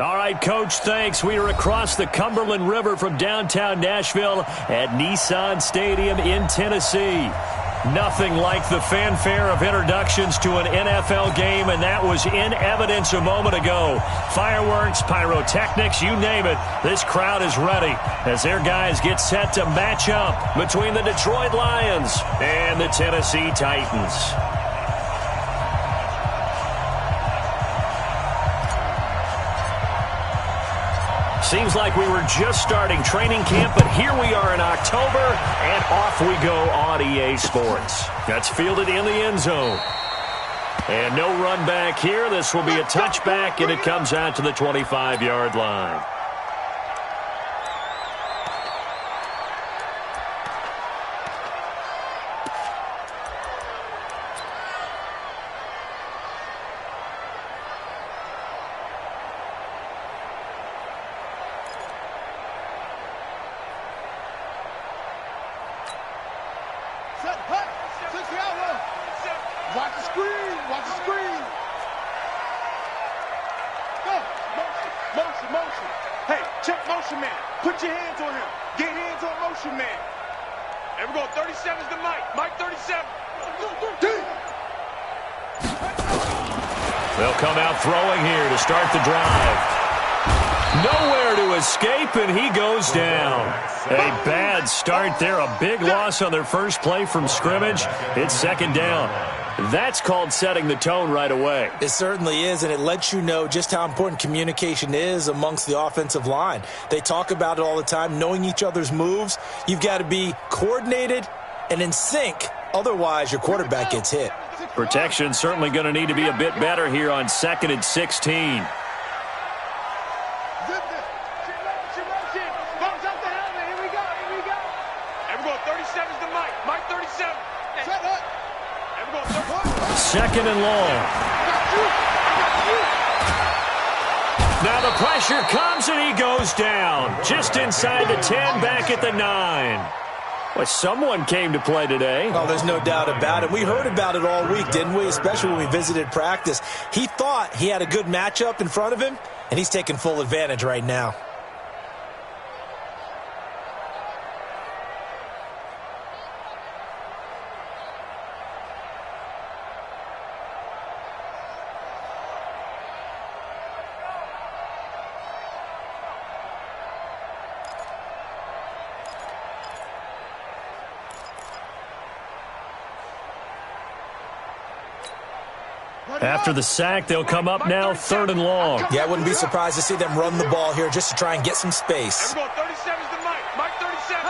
All right, Coach, thanks. We are across the Cumberland River from downtown Nashville at Nissan Stadium in Tennessee. Nothing like the fanfare of introductions to an NFL game, and that was in evidence a moment ago. Fireworks, pyrotechnics, you name it. This crowd is ready as their guys get set to match up between the Detroit Lions and the Tennessee Titans. Seems like we were just starting training camp, but here we are in October, and off we go on EA Sports. That's fielded in the end zone. And no run back here. This will be a touchback, and it comes out to the 25-yard line. Watch the screen. Watch the screen. Go. Motion. Motion. Hey, check motion man. Put your hands on him. Get hands on motion man. And we're going 37's to Mike. Mike 37. They'll come out throwing here to start the drive. Nowhere to escape, and he goes down. A bad start there. A big loss on their first play from scrimmage. It's second down. That's called setting the tone right away. It certainly is, and it lets you know just how important communication is amongst the offensive line. They talk about it all the time, knowing each other's moves. You've got to be coordinated and in sync. Otherwise, your quarterback gets hit. Protection certainly going to need to be a bit better here on 2nd and 16. Second and long. Now the pressure comes and he goes down. Just inside the 10, back at the 9. Well, someone came to play today. Oh, there's no doubt about it. We heard about it all week, didn't we? Especially when we visited practice. He thought he had a good matchup in front of him, and he's taking full advantage right now. After the sack, they'll come up now 3rd and long. Yeah, I wouldn't be surprised to see them run the ball here just to try and get some space. Everyone, 37's to Mike. Mike 37.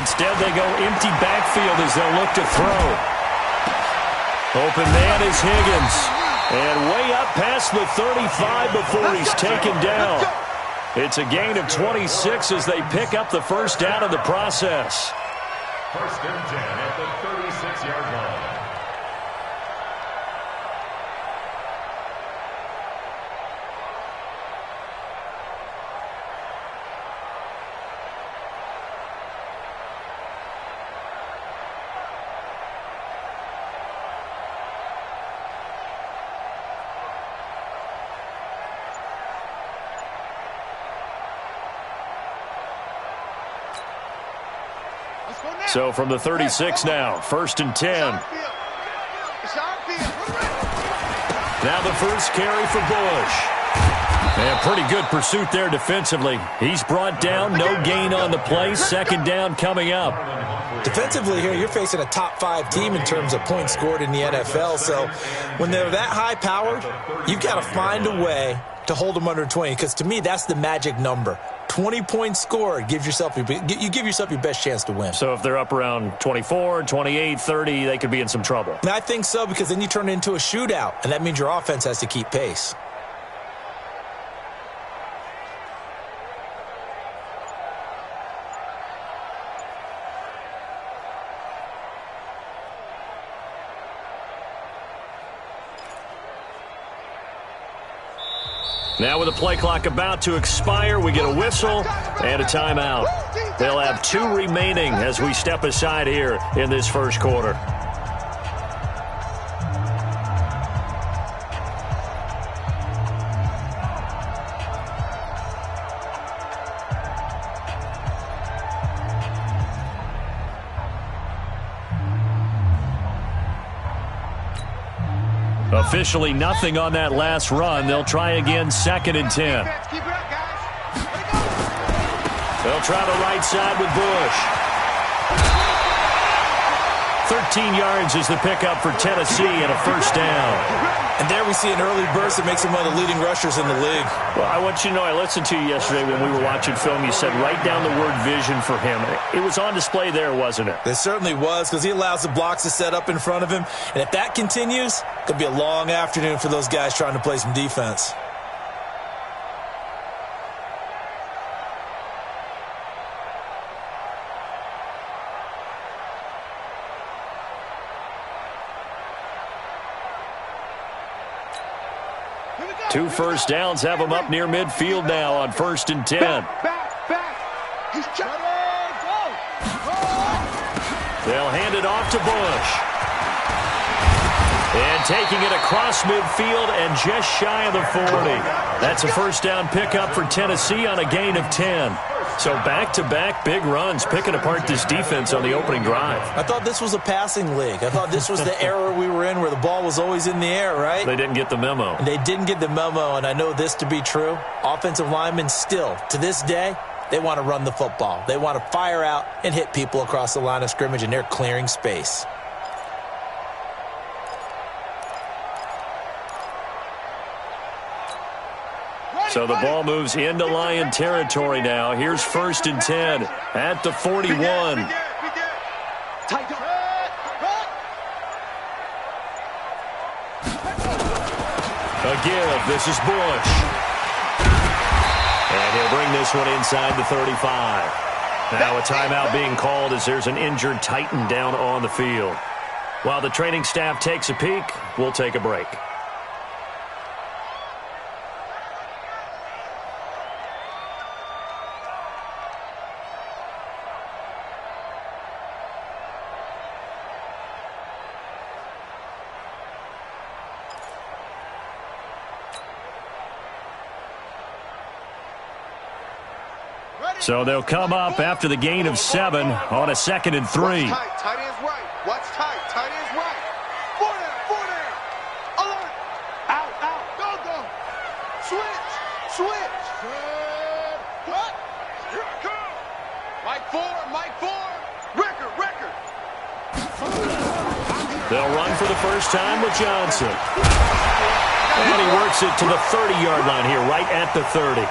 Instead, they go empty backfield as they'll look to throw. Open man is Higgins. And way up past the 35 before he's taken down. It's a gain of 26 as they pick up the first down in the process. 1st and 10 at the 36-yard line. So from the 36 now, 1st and 10. Now the first carry for Bush. And pretty good pursuit there defensively. He's brought down, no gain on the play. 2nd down coming up. Defensively here, you're facing a top 5 team in terms of points scored in the NFL. So when they're that high-powered, you've got to find a way to hold them under 20. Because to me, that's the magic number. 20 points scored, you give yourself your best chance to win. So if they're up around 24, 28, 30, they could be in some trouble. And I think so, because then you turn it into a shootout, and that means your offense has to keep pace. Now with the play clock about to expire, we get a whistle and a timeout. They'll have 2 remaining as we step aside here in this first quarter. Officially nothing on that last run. They'll try again, 2nd and 10. They'll try the right side with Bush. 13 yards is the pickup for Tennessee and a first down. And there we see an early burst that makes him one of the leading rushers in the league. Well, I want you to know, I listened to you yesterday when we were watching film. You said write down the word vision for him. It was on display there, wasn't it? It certainly was, because he allows the blocks to set up in front of him. And if that continues, it could be a long afternoon for those guys trying to play some defense. Two first downs have them up near midfield now on 1st and 10. Back. He's They'll hand it off to Bush. And taking it across midfield and just shy of the 40. That's a first down pickup for Tennessee on a gain of 10. So back-to-back big runs, picking apart this defense on the opening drive. I thought this was a passing league. I thought this was the era we were in where the ball was always in the air, right? They didn't get the memo. And they didn't get the memo, and I know this to be true. Offensive linemen still, to this day, they want to run the football. They want to fire out and hit people across the line of scrimmage, and they're clearing space. So the ball moves into Lion territory now. Here's 1st and 10 at the 41. A give. This is Bush. And he'll bring this one inside the 35. Now a timeout being called as there's an injured Titan down on the field. While the training staff takes a peek, we'll take a break. So they'll come up after the gain of 7 on a 2nd and 3. Watch tight. Tight end's right. Watch tight. Tight end's right. Four there. Alert. Out. Go. Switch. What? Here I come. Mike 4. Record. They'll run for the first time with Johnson. And he works it to the 30-yard line here, right at the 30.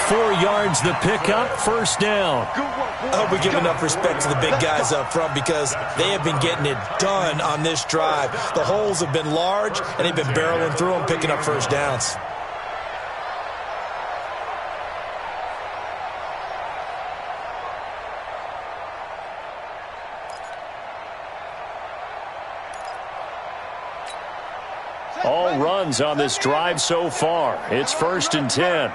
4 yards the pickup, first down. I hope we give enough respect to the big guys up front because they have been getting it done on this drive. The holes have been large, and they've been barreling through them, picking up first downs. All runs on this drive so far. It's 1st and 10.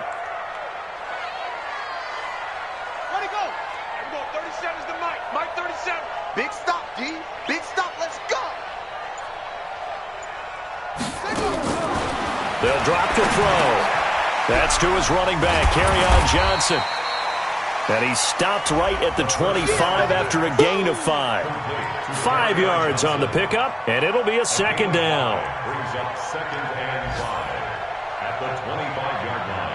Big stop, D. Big stop. Let's go. They'll drop the throw. That's to his running back, Kerryon Johnson. And he stopped right at the 25 after a gain of 5. 5 yards on the pickup, and it'll be a 2nd down. Brings up 2nd and 5 at the 25-yard line.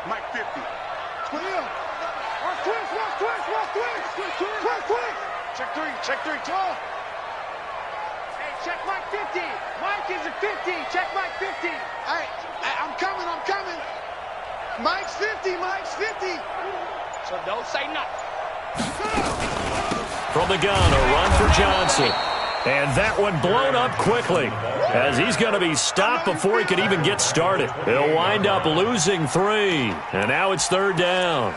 Mike 50. Twist. Check 3. Hey, check Mike 50. Mike is a 50. Check Mike 50. Hey, I'm coming. Mike's 50. So don't say nothing. From the gun, a run for Johnson. And that one blown up quickly as he's going to be stopped before he could even get started. He'll wind up losing 3. And now it's 3rd down.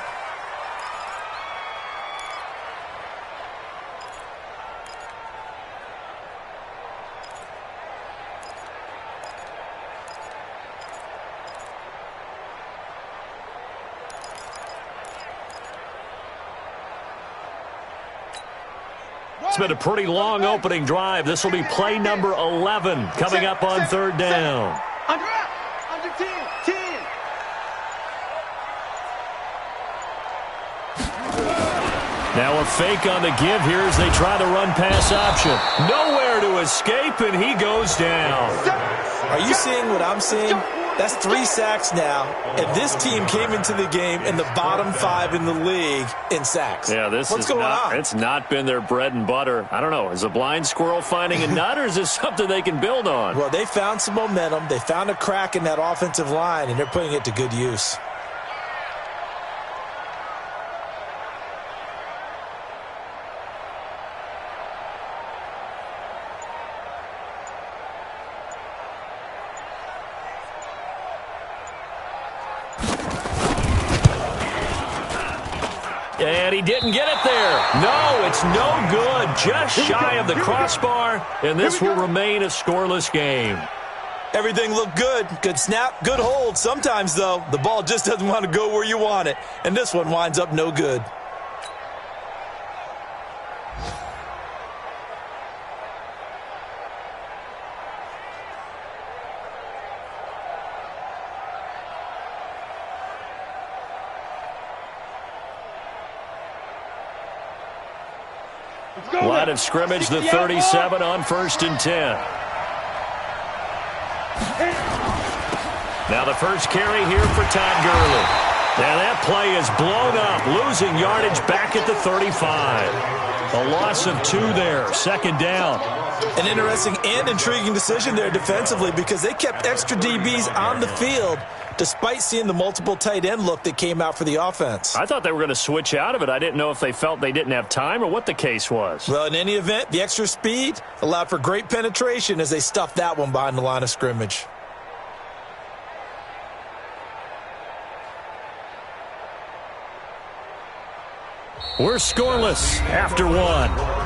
It's been a pretty long opening drive. This will be play number 11 coming up on third down. Under 10. Now a fake on the give here as they try to run pass option. Nowhere to escape, and he goes down. Are you seeing what I'm seeing? That's 3 sacks now, and this team came into the game in the bottom 5 in the league in sacks. Yeah, what's going on? It's not been their bread and butter. I don't know. Is a blind squirrel finding a nut, or is this something they can build on? Well, they found some momentum. They found a crack in that offensive line, and they're putting it to good use. And he didn't get it there. No, it's no good. Just shy of the crossbar, and this will remain a scoreless game. Everything looked good. Good snap, good hold. Sometimes, though, the ball just doesn't want to go where you want it, and this one winds up no good. Line of scrimmage, the 37 on 1st and 10. Now the first carry here for Todd Gurley. Now that play is blown up, losing yardage back at the 35. A loss of 2 there, 2nd down. An interesting and intriguing decision there defensively because they kept extra DBs on the field despite seeing the multiple tight end look that came out for the offense. I thought they were going to switch out of it. I didn't know if they felt they didn't have time or what the case was. Well, in any event, the extra speed allowed for great penetration as they stuffed that one behind the line of scrimmage. We're scoreless after 1.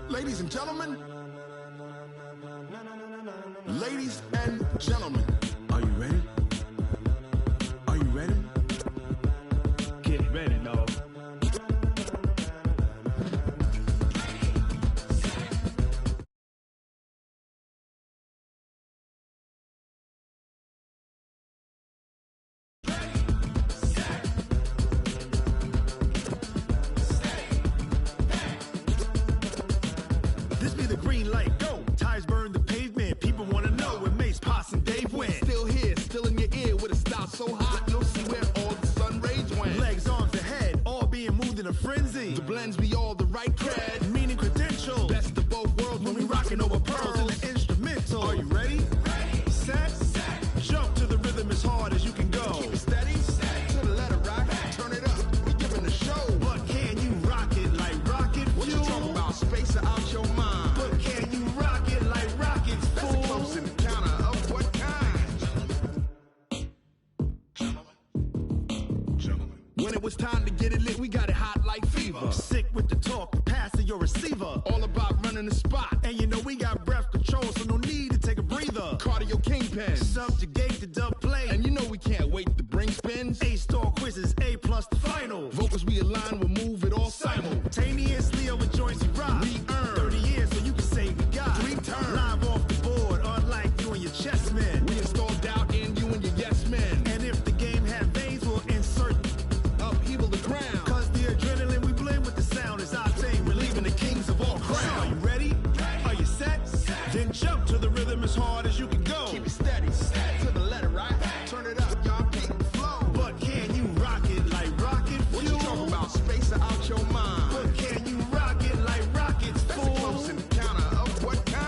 Ladies and gentlemen, are you ready? Are you ready? Get ready, no. This be the green light, go. Tires burn the pavement. People want to know when Mace, Poss, and Dave win. Still here, still in your ear with a style so hot, you'll see where all the sun rays went. Legs, arms, the head, all being moved in a frenzy. The blends be all the right cred. Meaning credentials. Best of both worlds when we rockin' over Pearls in pearls. the instrumental. Are you ready? Set, jump to the rhythm as hard as you can go. Keep it steady, to the letter rock. Turn it up, we giving the show. But can you rock it like rocket What you fuel? talking about? Space out your mind. But can you rock it like rockets, That's a fool? close encounter of what kind? When it was time to get it lit, we got it hot like fever. Sick with the talk, passing your receiver. All about running the spot. And you know we got breath control, so no need to take a breather. Cardio kingpin. Subjugate the dub play. And you know we can't wait to bring spins. A-star quizzes, A+ the final. Vocals we align, we'll move it all Simultaneously over joints we rock. We earn 30 years so you can say we got 3 turns. live off the board, unlike you and your chess men. We install doubt in you and your yes men. And if the game had veins, we'll insert. Upheaval the crown. Cause the adrenaline we blend with the sound is our thing, relieving the kings of all crowns. Are you ready? Are you set? Then jump to the rhythm as hard as you can go. Keep it steady, to the letter right. Turn it up, y'all keep the flow. But can you rock it like rocket fuel? What you talking about? Space out your mind. But can you rock it like rockets, That's a fool? close encounter of what kind?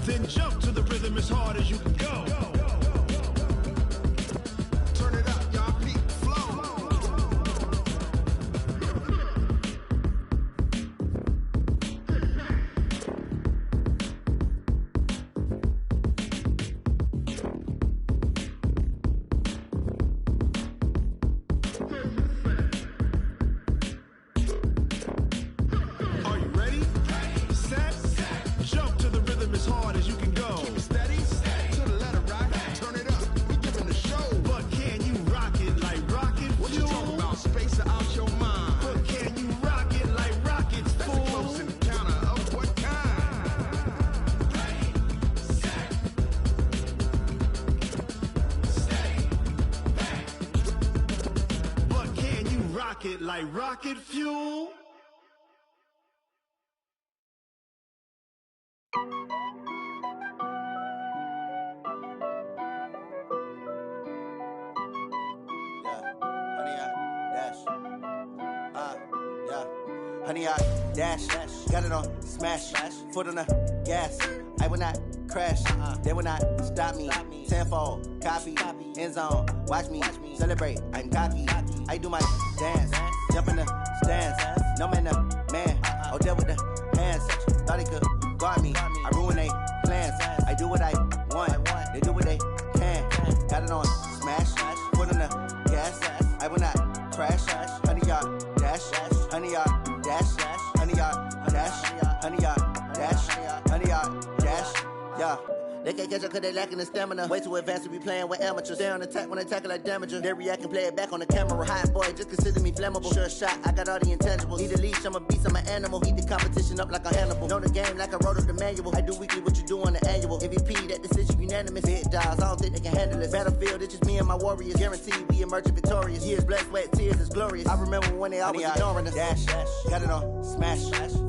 Then jump to the rhythm as hard as you can go. Turn it up, y'all keep the flow. rocket like rocket fuel. Honey, I dash, got it on smash, foot on the gas. I will not crash, they will not stop me. Tenfold, copy, end zone, watch me celebrate. I'm cocky, I do my dance, jump in the stands. No man, man, oh, there with the hands. Thought he could guard me, I ruin they plans. I do what I want, they do what they can. Got it on smash, foot on the gas. I will not crash, honey, y'all dash, honey, y'all dash, honey, y'all dash, honey, y'all dash, honey, y'all dash, yeah. They can't catch up cause they lacking the stamina. Way too advanced to be playing with amateurs. Stay on attack when I tackle like damager. They react and play it back on the camera. Hot boy, just consider me flammable. Sure shot, I got all the intangibles. Need a leash, I'm a beast, I'm an animal. Eat the competition up like a Hannibal. Know the game like I wrote up the manual. I do weekly what you do on the annual. MVP, that decision unanimous. Big dogs, I don't think they can handle this. Battlefield, it's just me and my warriors. Guaranteed we emerging victorious. Years, blood, sweat, tears, it's glorious. I remember when they always ignoring us. Dash, got it on smash,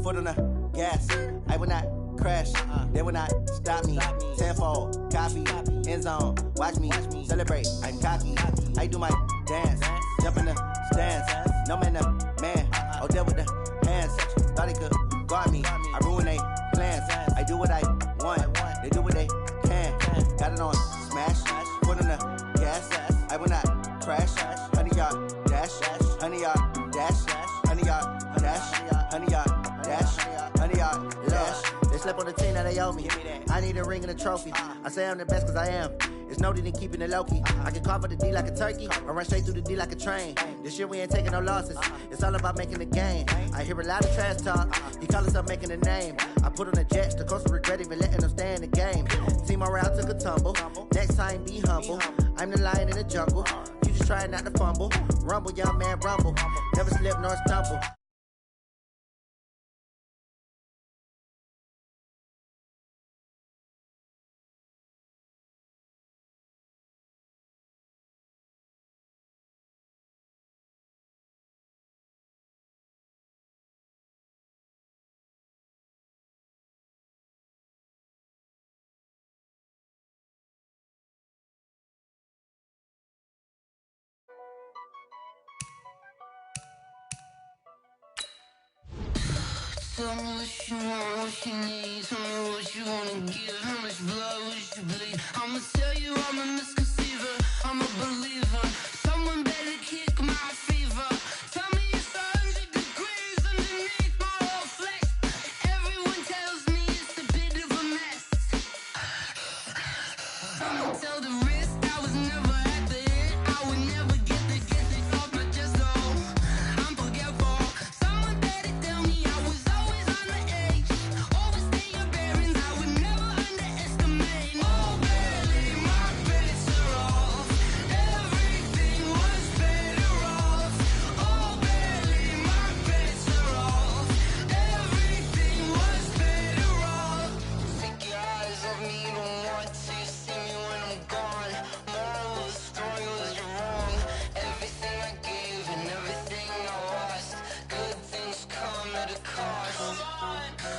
foot on the gas. I will not crash, they will not stop me. Tenfold, copy, end zone, watch me celebrate. I'm cocky, I do my dance, jump in the stands. No man, man, oh, there with the hands. Thought he could guard me, I ruin they plans. I do what I want, they do what they can. Got it on smash, foot on the gas. I will not crash, honey, y'all dash, honey, y'all dash, honey, y'all dash, honey, y'all dash, honey, y'all dash. They slept on the team that they owe me. I need a ring and a trophy. I say I'm the best cause I am. It's no need in keeping it low-key. I can carve up the D like a turkey or run straight through the D like a train. This year we ain't taking no losses. It's all about making the game. I hear a lot of trash talk. He call himself making a name. I put on the Jets. The coach will regret even letting them stay in the game. Team morale took a tumble. Next time be humble. I'm the lion in the jungle. You just trying not to fumble. Rumble, young man, rumble. Never slip nor stumble. Tell me what you want, what you need. Tell me what you wanna give. How much blood would you bleed? I'ma tell you I'm a misconceiver. I'm a believer. Someone better kick my fever. Tell me it's 100 degrees underneath my whole flesh. Everyone tells me it's a bit of a mess. I'ma tell the risk I was never at the end. I would never get the off my chest though. I'm forgetful. Someone better tell me I was always on the edge. Overstay your bearings, I would never underestimate. Oh barely, my bets are off. Everything was better off. Oh barely, my bets are off. Everything was better off. Take your eyes off me, you don't want to see me when I'm gone. Moral of the story was you're wrong. Everything I gave and everything I lost. Good things come at a cost.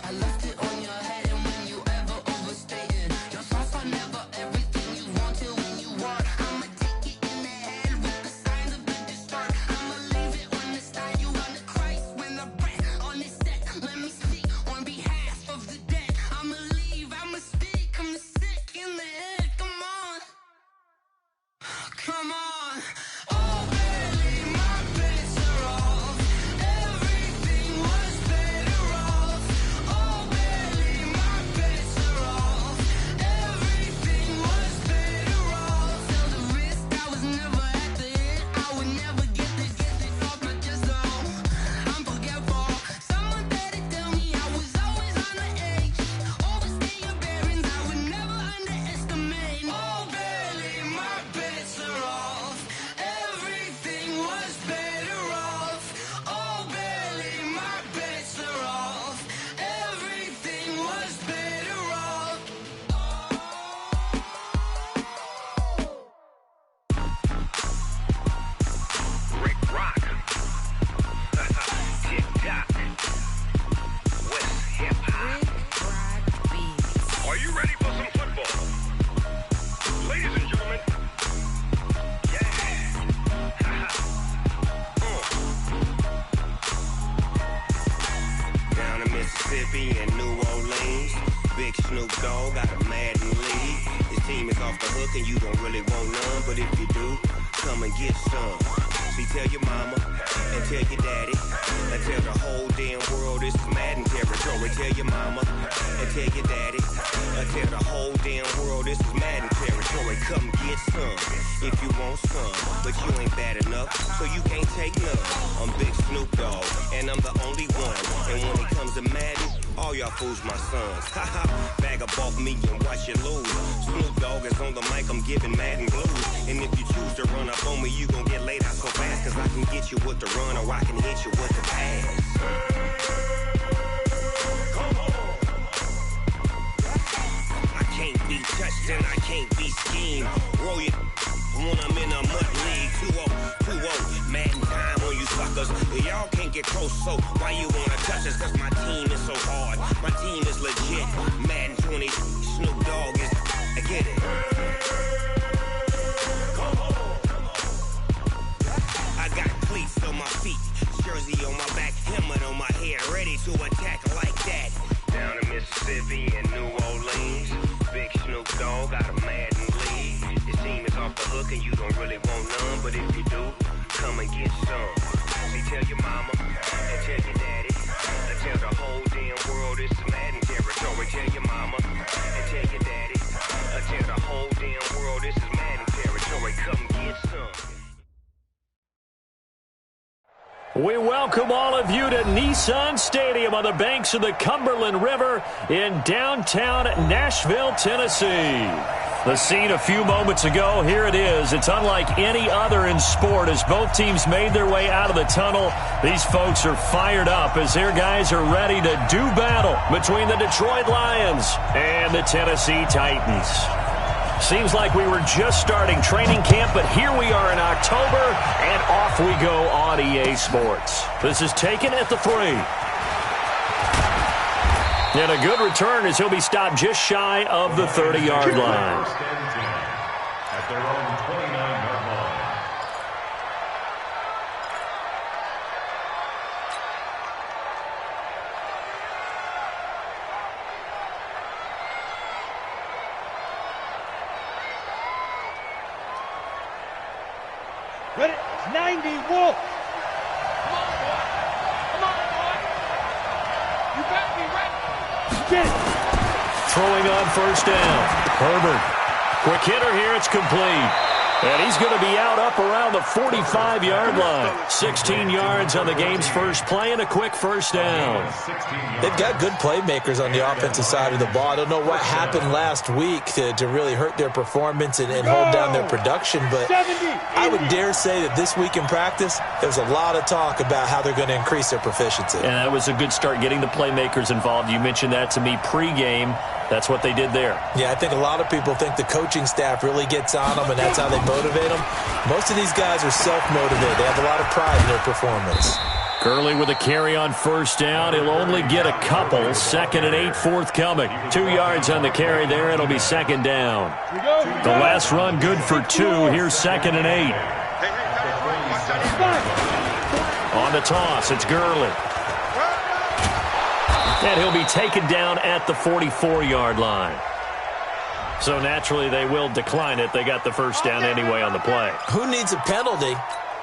I left it on your head, and when you ever overstated your thoughts are never everything you wanted when you want. I'ma take it in the head with the signs of a distort. I'ma leave it on the side. You on the Christ when the breath on this set. Let me speak on behalf of the dead. I'ma leave, I'ma speak. I'm the sick in the head. Come on, come on. Oh, barely, my bets are off. Everything was better off. Oh, barely, my bets are off. Everything was better off. Tell the risk I was never at the end. I would never get this off my chest though. I'm forgetful. Someone better tell me I was always on the edge. Overstay your bearings, I would never underestimate. Oh, barely, my bets are off. hook and you don't really want none, but if you do, come and get some. See, tell your mama and tell your daddy and tell the whole damn world this is Madden territory. Tell your mama and tell your daddy and tell the whole damn world this is Madden territory. Come get some if you want some, but you ain't bad enough, so you can't take none. I'm Big Snoop Dogg, and I'm the only one. And when it comes to Madden, all y'all fools my sons. Haha, bag up off me and watch you lose. Snoop Dogg is on the mic, I'm giving Madden blues. And if you choose to run up on me, you gon' get laid out so fast, cause I can get you with the run or I can hit you with the pass. I can't be touched and I can't be schemed. Roll you when I'm in a mud league. 2-0, Madden time on you suckers. Y'all can't get close, so why you wanna touch us? Cause my team is so hard, my team is legit. Madden 20, Snoop Dogg is, I get it. I got cleats on my feet, jersey on my back, helmet on my head, ready to attack like that. Down in Mississippi and New Orleans, Big Snoop Dogg got a Madden league. Your team is off the hook and you don't really want none, but if you do, come and get some. See, tell your mama and tell your daddy and tell the whole damn world this is Madden territory. Tell your mama and tell your daddy and tell the whole damn world this is Madden territory. Come get some. We welcome all of you to Nissan Stadium on the banks of the Cumberland River in downtown Nashville, Tennessee. The scene a few moments ago, here it is. It's unlike any other in sport as both teams made their way out of the tunnel. These folks are fired up as their guys are ready to do battle between the Detroit Lions and the Tennessee Titans. Seems like we were just starting training camp, but here we are in October, and off we go on EA Sports. This is taken at the 3. And a good return as he'll be stopped just shy of the 30-yard line. At their own 29-yard line. Ready? 90, Wolf. Come on, boy. You better be ready. Get it. Throwing on first down. Herbert. Quick hitter here. It's complete. And he's going to be out up around the 45-yard line. 16 yards on the game's first play and a quick first down. They've got good playmakers on the offensive side of the ball. I don't know what happened last week to really hurt their performance and hold down their production, but I would dare say that this week in practice, there's a lot of talk about how they're going to increase their proficiency. And that was a good start getting the playmakers involved. You mentioned that to me pregame. That's what they did there. Yeah, I think a lot of people think the coaching staff really gets on them, and that's how they motivate them. Most of these guys are self-motivated. They have a lot of pride in their performance. Gurley with a carry on first down. He'll only get a couple. 2nd and 8 forthcoming. 2 yards on the carry there. It'll be second down. The last run good for 2. Here's 2nd and 8. On the toss, it's Gurley. And he'll be taken down at the 44-yard line. So naturally they will decline it. They got the first down anyway on the play. Who needs a penalty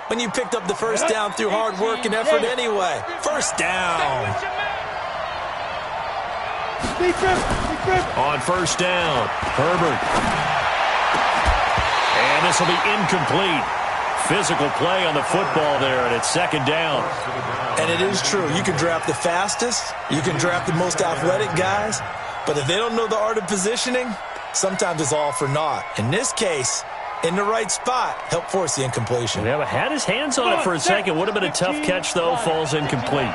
when you picked up the first down through hard work and effort anyway? First down. On first down, Herbert. And this will be incomplete. Physical play on the football there, and it's second down. And it is true. You can draft the fastest. You can draft the most athletic guys. But if they don't know the art of positioning, sometimes it's all for naught. In this case, in the right spot, help force the incompletion. Yeah, but had his hands on it for a second. Would have been a tough catch, though. Falls incomplete.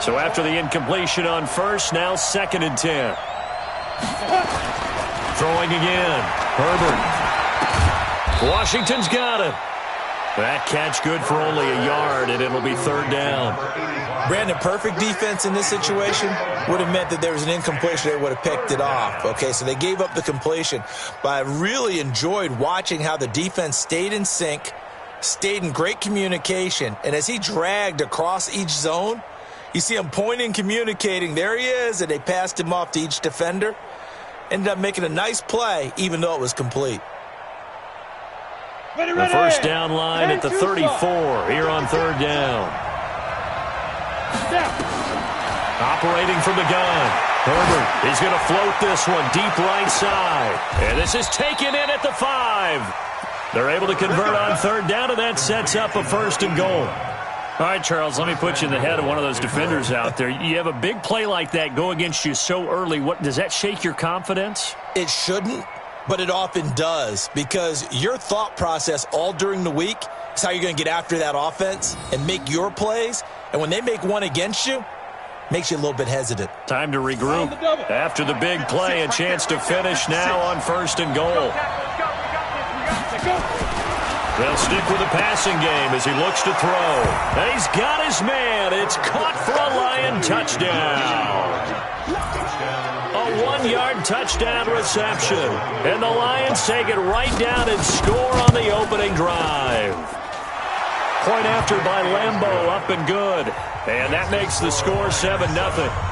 So after the incompletion on first, now 2nd and 10. Throwing again. Herbert. Washington's got it. That catch good for only a yard, and it'll be third down. Brandon, perfect defense in this situation would have meant that there was an incompletion. They would have picked it off. Okay, so they gave up the completion. But I really enjoyed watching how the defense stayed in sync, stayed in great communication, and as he dragged across each zone, you see him pointing, communicating. There he is, and they passed him off to each defender. Ended up making a nice play, even though it was complete. The first down line at the 34 here on third down. Operating from the gun. Herbert is going to float this one deep right side. And this is taken in at the 5. They're able to convert on third down, and that sets up a first and goal. All right, Charles, let me put you in the head of one of those defenders out there. You have a big play like that go against you so early. What does that shake your confidence? It shouldn't, but it often does, because your thought process all during the week is how you're going to get after that offense and make your plays. And when they make one against you, makes you a little bit hesitant. Time to regroup. After the big play, a chance to finish now on first and goal. They'll stick with the passing game as he looks to throw. And he's got his man. It's caught for a Lion touchdown. A 1-yard touchdown reception. And the Lions take it right down and score on the opening drive. Point after by Lambeau, up and good. And that makes the score 7-0.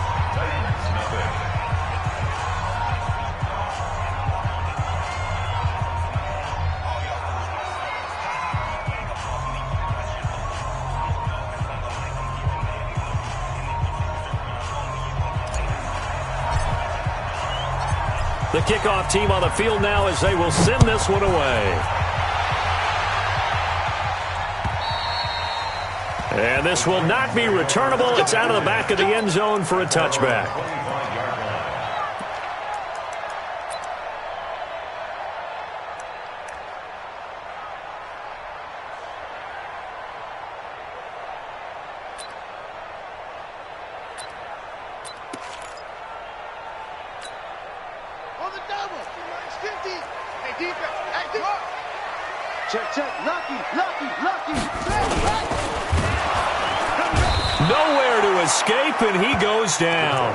The kickoff team on the field now as they will send this one away. And this will not be returnable. It's out of the back of the end zone for a touchback. Nowhere to escape, and he goes down.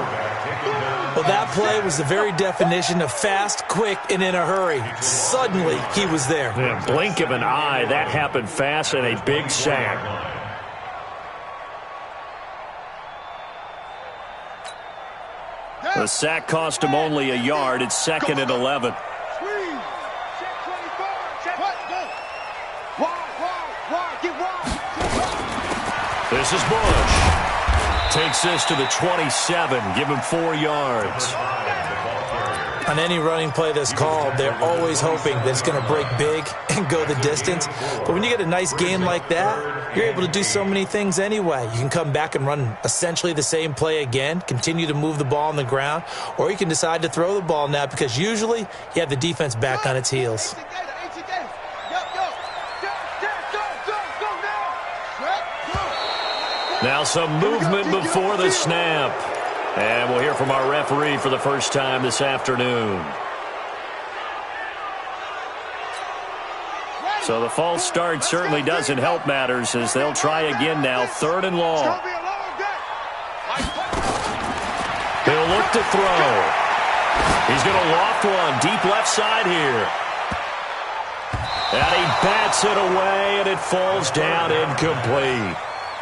Well, that play was the very definition of fast, quick, and in a hurry. Suddenly, he was there. Yeah, blink of an eye, that happened fast, and a big sack. The sack cost him only a yard. It's 2nd and 11. This is Bush. Takes this to the 27. Give him 4 yards. On any running play that's called, they're always hoping that it's going to break big and go the distance. But when you get a nice gain like that, you're able to do so many things anyway. You can come back and run essentially the same play again, continue to move the ball on the ground, or you can decide to throw the ball now because usually you have the defense back on its heels. Now some movement before the snap. And we'll hear from our referee for the first time this afternoon. So the false start certainly doesn't help matters as they'll try again now. 3rd and long. He'll look to throw. He's going to loft one deep left side here. And he bats it away, and it falls down incomplete.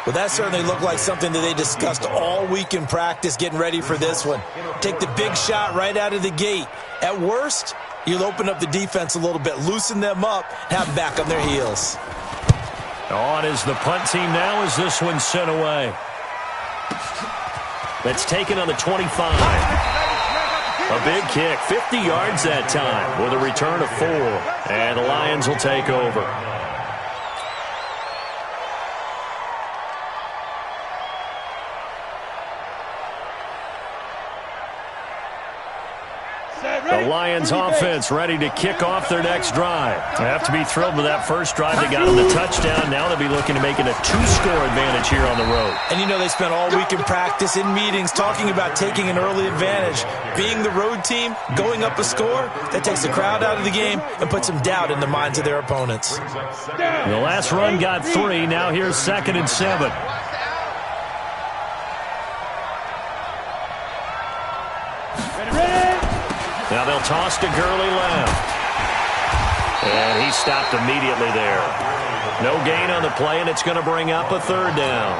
Well, that certainly looked like something that they discussed all week in practice getting ready for this one. Take the big shot right out of the gate. At worst, you'll open up the defense a little bit, loosen them up, have them back on their heels. On is the punt team now as this one's sent away. That's taken on the 25. A big kick, 50 yards that time with a return of 4. And the Lions will take over. The Lions offense ready to kick off their next drive. They have to be thrilled with that first drive. They got them the touchdown. Now they'll be looking to make it a 2-score advantage here on the road. And you know they spent all week in practice, in meetings, talking about taking an early advantage. Being the road team, going up a score, that takes the crowd out of the game and puts some doubt in the minds of their opponents. The last run got 3. Now here's 2nd and 7. Now they'll toss to Gurley left. And he stopped immediately there. No gain on the play, and it's going to bring up a 3rd down.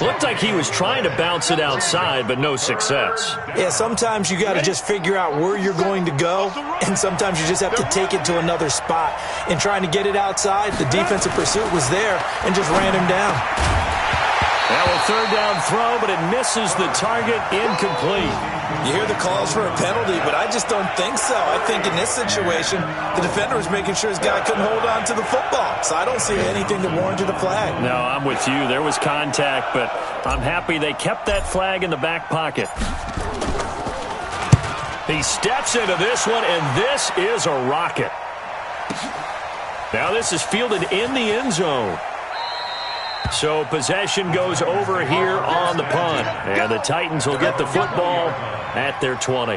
Looked like he was trying to bounce it outside, but no success. Yeah, sometimes you got to just figure out where you're going to go, and sometimes you just have to take it to another spot. In trying to get it outside, the defensive pursuit was there and just ran him down. Now a third down throw, but it misses the target, incomplete. You hear the calls for a penalty, but I just don't think so. I think in this situation, the defender was making sure his guy couldn't hold on to the football. So I don't see anything that warranted a flag. No, I'm with you. There was contact, but I'm happy they kept that flag in the back pocket. He steps into this one, and this is a rocket. Now this is fielded in the end zone. So possession goes over here on the punt. And the Titans will get the football at their 20.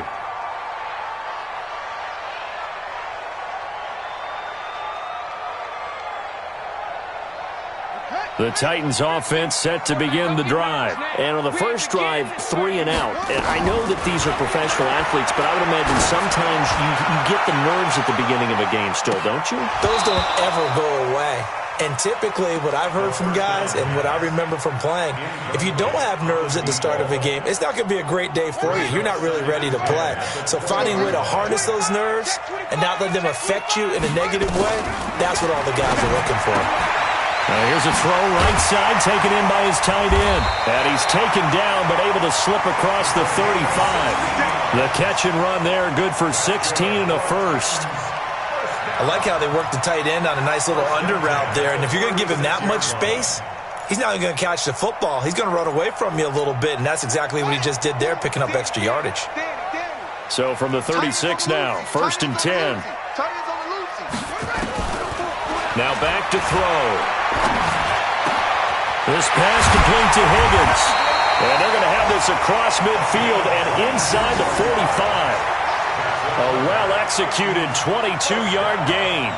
The Titans offense set to begin the drive. And on the first drive, 3 and out. And I know that these are professional athletes, but I would imagine sometimes you get the nerves at the beginning of a game still, don't you? Those don't ever go away. And typically, what I've heard from guys and what I remember from playing, if you don't have nerves at the start of a game, it's not going to be a great day for you. You're not really ready to play. So finding a way to harness those nerves and not let them affect you in a negative way, that's what all the guys are looking for. Here's a throw right side, taken in by his tight end. And he's taken down, but able to slip across the 35. The catch and run there, good for 16 and a first. I like how they work the tight end on a nice little under route there. And if you're going to give him that much space, he's not going to catch the football. He's going to run away from you a little bit, and that's exactly what he just did there, picking up extra yardage. So from the 36 now, 1st and 10. Now back to throw. This pass complete to Higgins. And they're going to have this across midfield and inside the 45. A well-executed 22-yard gain.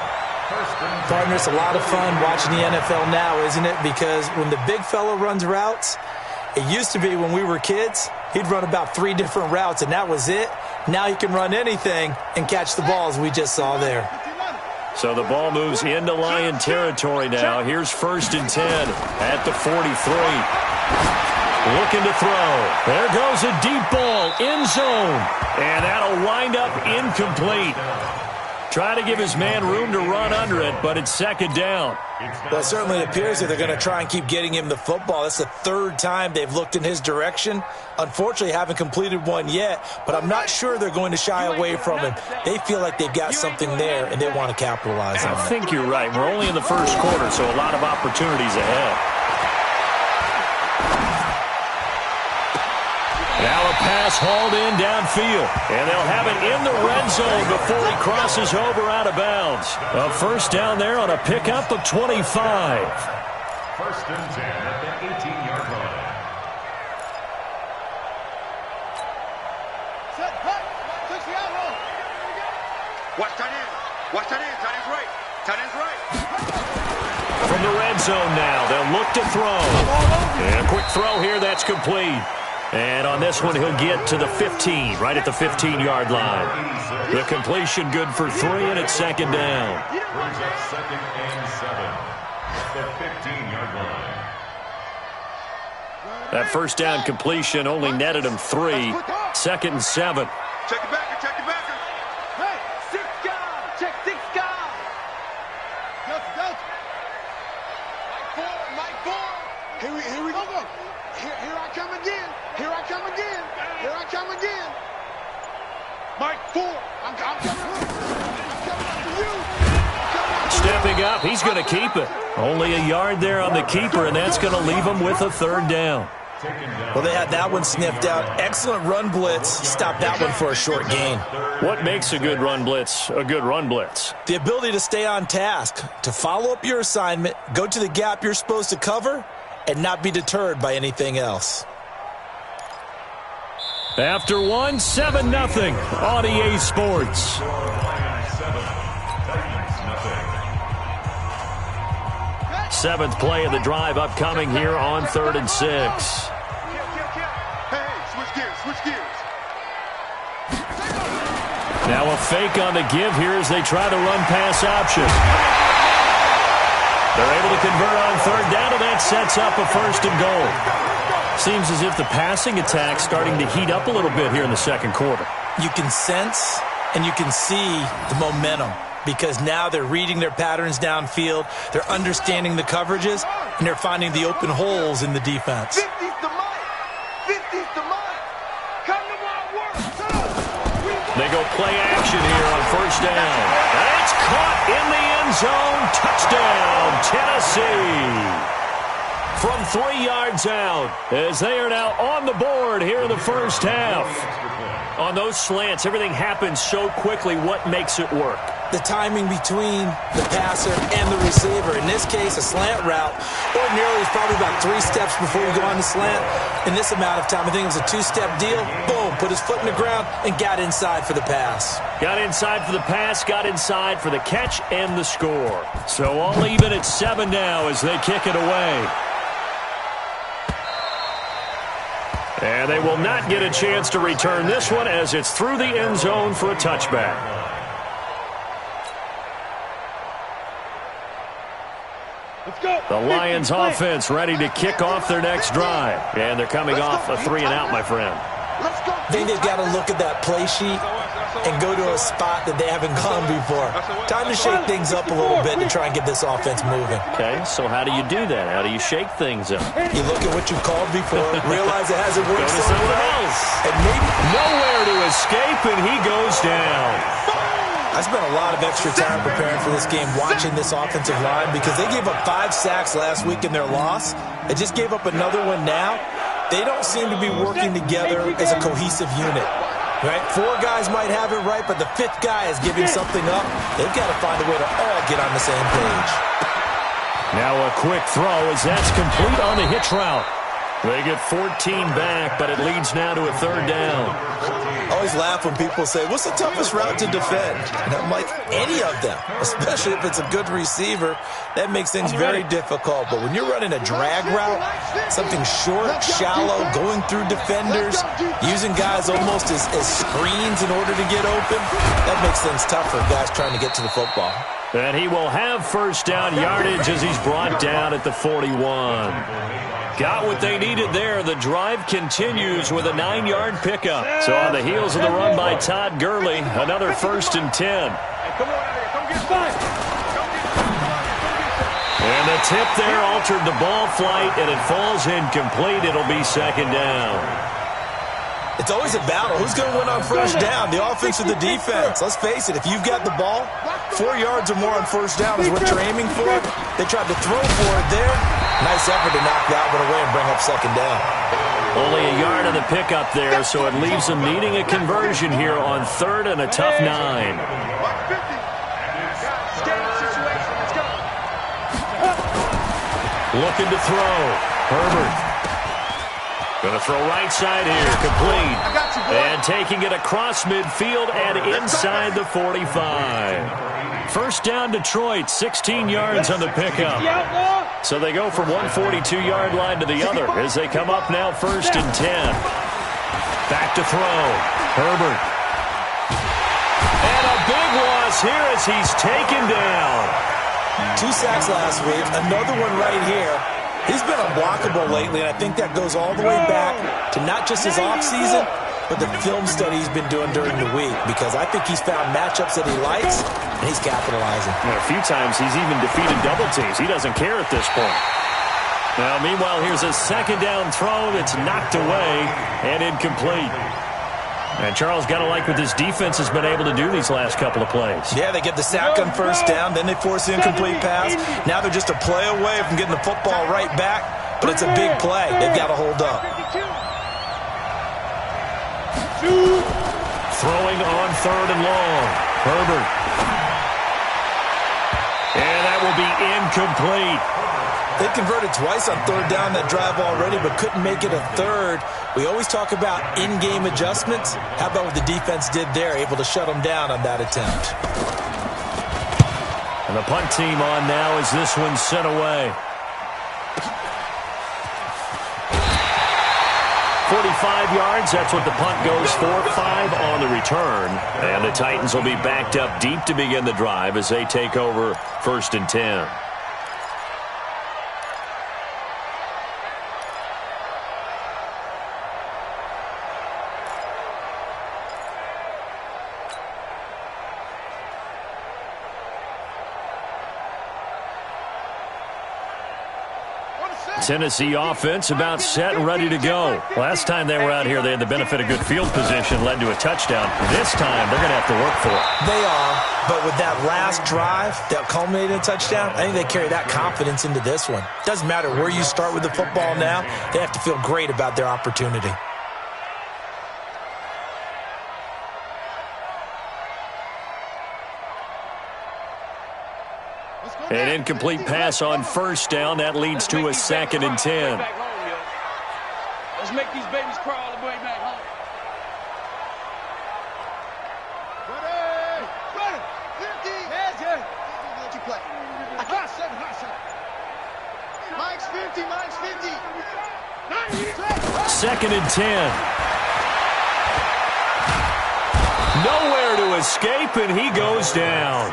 Partner, it's a lot of fun watching the NFL now, isn't it? Because when the big fella runs routes, it used to be when we were kids, he'd run about 3 different routes, and that was it. Now he can run anything and catch the ball, as we just saw there. So the ball moves into Lion territory now. Here's 1st and 10 at the 43. Looking to throw. There goes a deep ball, end zone. And that'll wind up incomplete. Trying to give his man room to run under it, but it's 2nd down. Well, it certainly appears that they're going to try and keep getting him the football. That's the 3rd time they've looked in his direction. Unfortunately, haven't completed one yet, but I'm not sure they're going to shy away from him. They feel like they've got something there, and they want to capitalize on it. I think you're right. We're only in the 1st quarter, so a lot of opportunities ahead. Now a pass hauled in downfield, and they'll have it in the red zone before he crosses over out of bounds. A 1st down there on a pickup of 25. 1st and 10 at the 18-yard line. Set, hut, touch the out roll. Watch tight end. Watch tight end. Tight end's right. Tight end's right. From the red zone now, they'll look to throw. And a quick throw here, that's complete. And on this one, he'll get to the 15, right at the 15-yard line. The completion good for 3, and it's 2nd down. Brings up 2nd and 7 at the 15-yard line. That 1st down completion only netted him 3. 2nd and 7. Check it backer. Check it backer. Hey, 6 guys. Check 6 guys. Delta. Mike 4. Here we go. Here I come again. Here I come again. Here I come again. Mike 4. I'm coming after you. Stepping up, he's going to keep it. Only a yard there on the keeper, and that's going to leave him with a 3rd down. Well, they had that one sniffed out. Excellent run blitz. Stop that one for a short gain. What makes a good run blitz a good run blitz? The ability to stay on task, to follow up your assignment, go to the gap you're supposed to cover, and not be deterred by anything else. After 1, 7-0 on EA Sports. Seventh play of the drive upcoming here on 3rd and 6. Hey, switch gears. Now a fake on the give here as they try to run pass option. They're able to convert on 3rd down, and that sets up a 1st and goal. Seems as if the passing attack's starting to heat up a little bit here in the second quarter. You can sense and you can see the momentum because now they're reading their patterns downfield, they're understanding the coverages, and they're finding the open holes in the defense. 50's the mark. 50's the mark. Come to my work. They go play action here on first down. And it's caught in the end zone. Touchdown, Tennessee. From 3 yards out, as they are now on the board here in the first half. On those slants, everything happens so quickly. What makes it work? The timing between the passer and the receiver. In this case, a slant route ordinarily is probably about 3 steps before you go on the slant. In this amount of time, I think it was a 2-step deal. Boom, put his foot in the ground and got inside for the pass. Got inside for the pass, got inside for the catch and the score. So all even at 7 now as they kick it away. And they will not get a chance to return this one as it's through the end zone for a touchback. Let's go. The Lions offense ready to kick off their next drive. And they're coming off a 3-and-out, my friend. Let's go. I think they've got to look at that play sheet and go to a spot that they haven't gone before. Time to shake things up a little bit to try and get this offense moving. Okay, so how do you do that? How do you shake things up? You look at what you called before, realize it hasn't worked Go to so something well, else. and maybe Nowhere to escape, and he goes down. I spent a lot of extra time preparing for this game, watching this offensive line, because they gave up 5 sacks last week in their loss. They just gave up another one now. They don't seem to be working together as a cohesive unit. Right? 4 guys might have it right, but the 5th guy is giving something up. They've got to find a way to all get on the same page. Now a quick throw as that's complete on the hitch route. They get 14 back, but it leads now to a 3rd down. I always laugh when people say, what's the toughest route to defend? And I'm like, any of them, especially if it's a good receiver. That makes things very difficult. But when you're running a drag route, something short, shallow, going through defenders, using guys almost as screens in order to get open, that makes things tough for guys trying to get to the football. And he will have first down yardage as he's brought down at the 41. Got what they needed there. The drive continues with a 9-yard pickup. So on the heels of the run by Todd Gurley, another 1st and 10. Come on out here. Come get five. And the tip there altered the ball flight, and it falls incomplete. It'll be 2nd down. It's always a battle. Who's going to win on first down, the offense or the defense? Let's face it, if you've got the ball, 4 yards or more on first down is what you're aiming for. They tried to throw for it there. Nice effort to knock that one away and bring up 2nd down. Only a yard on the pickup there, so it leaves them needing a conversion here on 3rd and a tough 9. Looking to throw. Herbert. Going to throw right side here, complete. And taking it across midfield and inside the 45. First down Detroit, 16 yards on the pickup. So they go from one 42-yard line to the other as they come up now 1st and 10. Back to throw. Herbert. And a big loss here as he's taken down. 2 sacks last week, another one right here. He's been unblockable lately, and I think that goes all the way back to not just his offseason, but the film study he's been doing during the week, because I think he's found matchups that he likes, and he's capitalizing. A few times he's even defeated double teams. He doesn't care at this point. Now, meanwhile, here's a 2nd down throw that's knocked away and incomplete. And Charles, got to like what this defense has been able to do these last couple of plays. Yeah, they get the sack on first down, then they force the incomplete pass. Now they're just a play away from getting the football right back, but it's a big play. They've got to hold up. Throwing on 3rd and long. Herbert. And that will be incomplete. They converted twice on 3rd down that drive already, but couldn't make it a 3rd. We always talk about in-game adjustments. How about what the defense did there, able to shut them down on that attempt? And the punt team on now as this one's sent away. 45 yards, that's what the punt goes for. 5 on the return. And the Titans will be backed up deep to begin the drive as they take over 1st and 10. Tennessee offense about set and ready to go. Last time they were out here, they had the benefit of good field position, led to a touchdown. This time, they're going to have to work for it. They are, but with that last drive that culminated in a touchdown, I think they carry that confidence into this one. Doesn't matter where you start with the football now, they have to feel great about their opportunity. An incomplete pass on first down. That leads to a 2nd and 10. Let's make these babies crawl all the way back home. Ready! 50! Heads in! Let you play. I got 7, hot 7. Mike's 50, Mike's 50. 2nd and 10. Nowhere to escape, and he goes down.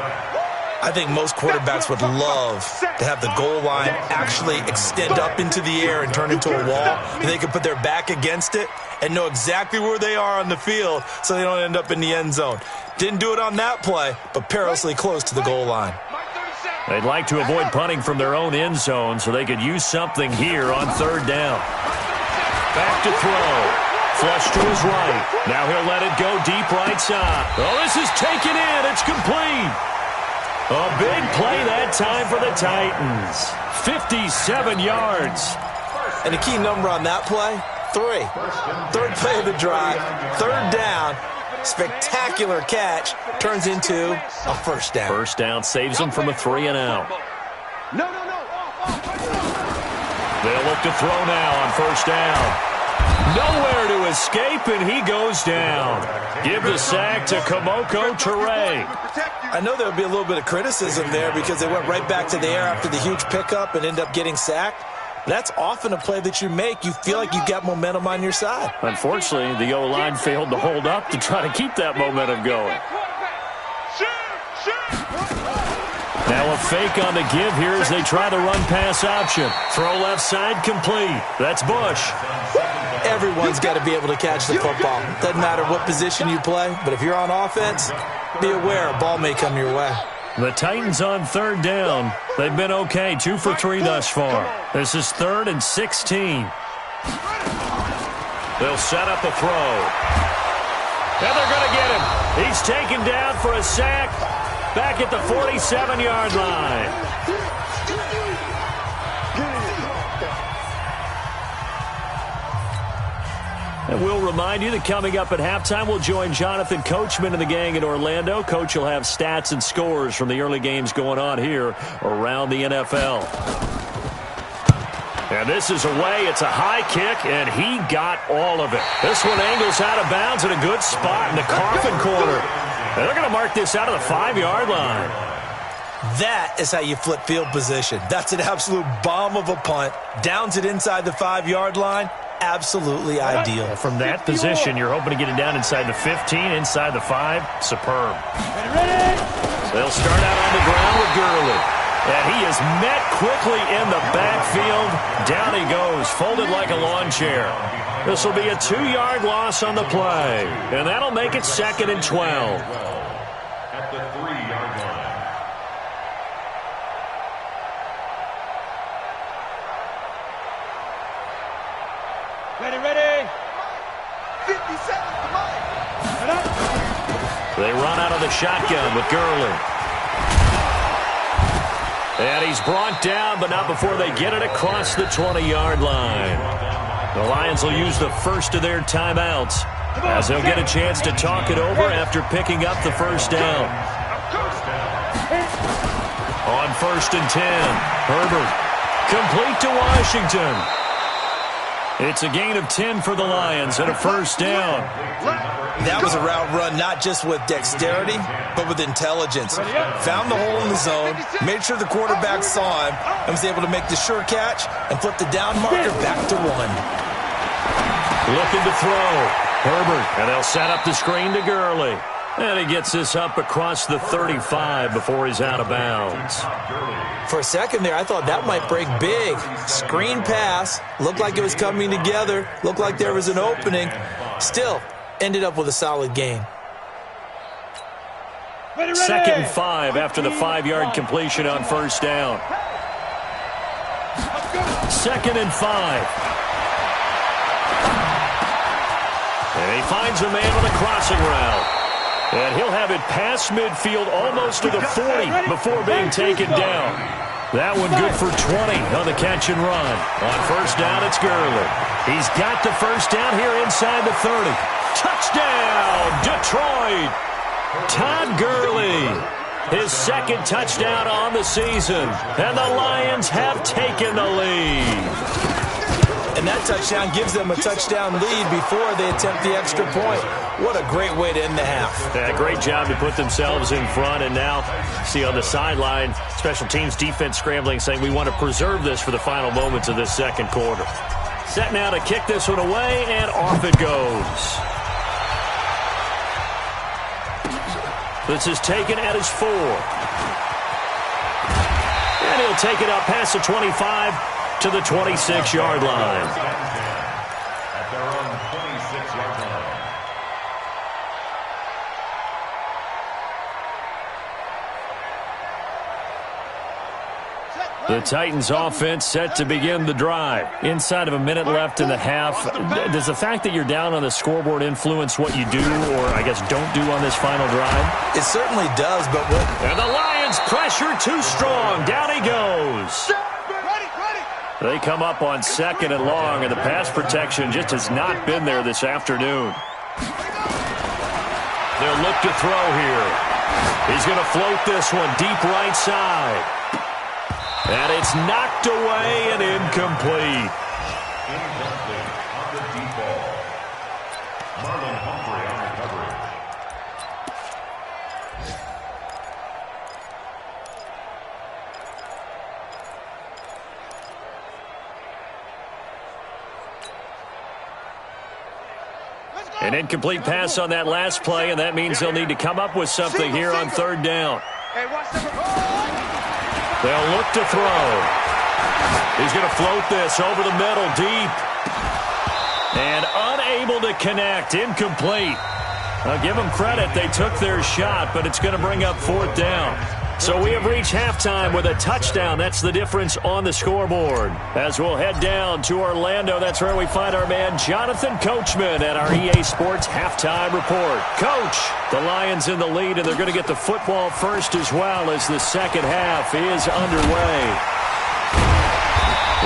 I think most quarterbacks would love to have the goal line actually extend up into the air and turn into a wall, and they can put their back against it and know exactly where they are on the field so they don't end up in the end zone. Didn't do it on that play, but perilously close to the goal line. They'd like to avoid punting from their own end zone so they could use something here on 3rd down. Back to throw. Flush to his right. Now he'll let it go deep right side. Oh, this is taken in. It's complete. A big play that time for the Titans. 57 yards. And the key number on that play, 3. 3rd play of the drive, 3rd down. Spectacular catch turns into a first down. First down saves them from a 3 and out. No. They'll look to throw now on first down. Nowhere to escape, and he goes down. Give the sack to Kamoko Toure. I know there'll be a little bit of criticism there because they went right back to the air after the huge pickup and end up getting sacked. That's often a play that you make. You feel like you've got momentum on your side. Unfortunately, the O-line failed to hold up to try to keep that momentum going. Now a fake on the give here as they try the run-pass option. Throw left side complete. That's Bush. Everyone's got to be able to catch the football. Doesn't matter what position you play, but if you're on offense, be aware a ball may come your way. The Titans on 3rd down. They've been okay, 2 for 3 thus far. This is 3rd and 16. They'll set up a throw. And they're going to get him. He's taken down for a sack back at the 47-yard line. And we'll remind you that coming up at halftime, we'll join Jonathan Coachman and the gang in Orlando. Coach will have stats and scores from the early games going on here around the NFL. And this is away. It's a high kick, and he got all of it. This one angles out of bounds in a good spot in the coffin corner. And they're going to mark this out of the 5-yard line. That is how you flip field position. That's an absolute bomb of a punt. Downs it inside the 5-yard line. Absolutely ideal. From that position, you're hoping to get it down inside the 15, inside the 5. Superb. They'll start out on the ground with Gurley. And he is met quickly in the backfield. Down he goes, folded like a lawn chair. This will be a 2-yard loss on the play. And that'll make it 2nd and 12. At the 3-yard line. Ready. 57 to Mike. They run out of the shotgun with Gurley. And he's brought down, but not before they get it across the 20-yard line. The Lions will use the first of their timeouts as they'll get a chance to talk it over after picking up the first down. On 1st and 10, Herbert complete to Washington. It's a gain of 10 for the Lions and a first down. That was a route run not just with dexterity, but with intelligence. Found the hole in the zone, made sure the quarterback saw him, and was able to make the sure catch and flip the down marker back to 1. Looking to throw. Herbert, and they'll set up the screen to Gurley. And he gets this up across the 35 before he's out of bounds. For a second there, I thought that might break big. Screen pass, looked like it was coming together, looked like there was an opening. Still, ended up with a solid gain. 2nd and 5 after the 5-yard completion on first down. It's 2nd and 5. And he finds a man on the crossing route. And he'll have it past midfield almost to the 40 before being taken down. That one good for 20 on the catch and run. On first down, it's Gurley. He's got the first down here inside the 30. Touchdown, Detroit! Todd Gurley, his 2nd touchdown on the season. And the Lions have taken the lead. And that touchdown gives them a touchdown lead before they attempt the extra point. What a great way to end the half. Yeah, great job to put themselves in front. And now, see on the sideline, special teams defense scrambling, saying we want to preserve this for the final moments of this 2nd quarter. Set now to kick this one away, and off it goes. This is taken at his 4. And he'll take it up past the 25 to the 26-yard line. At their own 26-yard line. The Titans offense set to begin the drive. Inside of a minute left in the half. Does the fact that you're down on the scoreboard influence what you do, or I guess don't do on this final drive? It certainly does, but what... And the Lions pressure too strong. Down he goes. They come up on 2nd and long, and the pass protection just has not been there this afternoon. They'll look to throw here. He's going to float this one deep right side. And it's knocked away and incomplete. Incomplete on the deep ball. Marlon Humphrey on the coverage. An incomplete pass on that last play, and that means they'll need to come up with something here on 3rd down. They'll look to throw. He's going to float this over the middle deep. And unable to connect. Incomplete. I'll give them credit. They took their shot, but it's going to bring up 4th down. So we have reached halftime with a touchdown. That's the difference on the scoreboard. As we'll head down to Orlando, that's where we find our man Jonathan Coachman at our EA Sports Halftime Report. Coach, the Lions in the lead, and they're going to get the football first as well as the 2nd half is underway.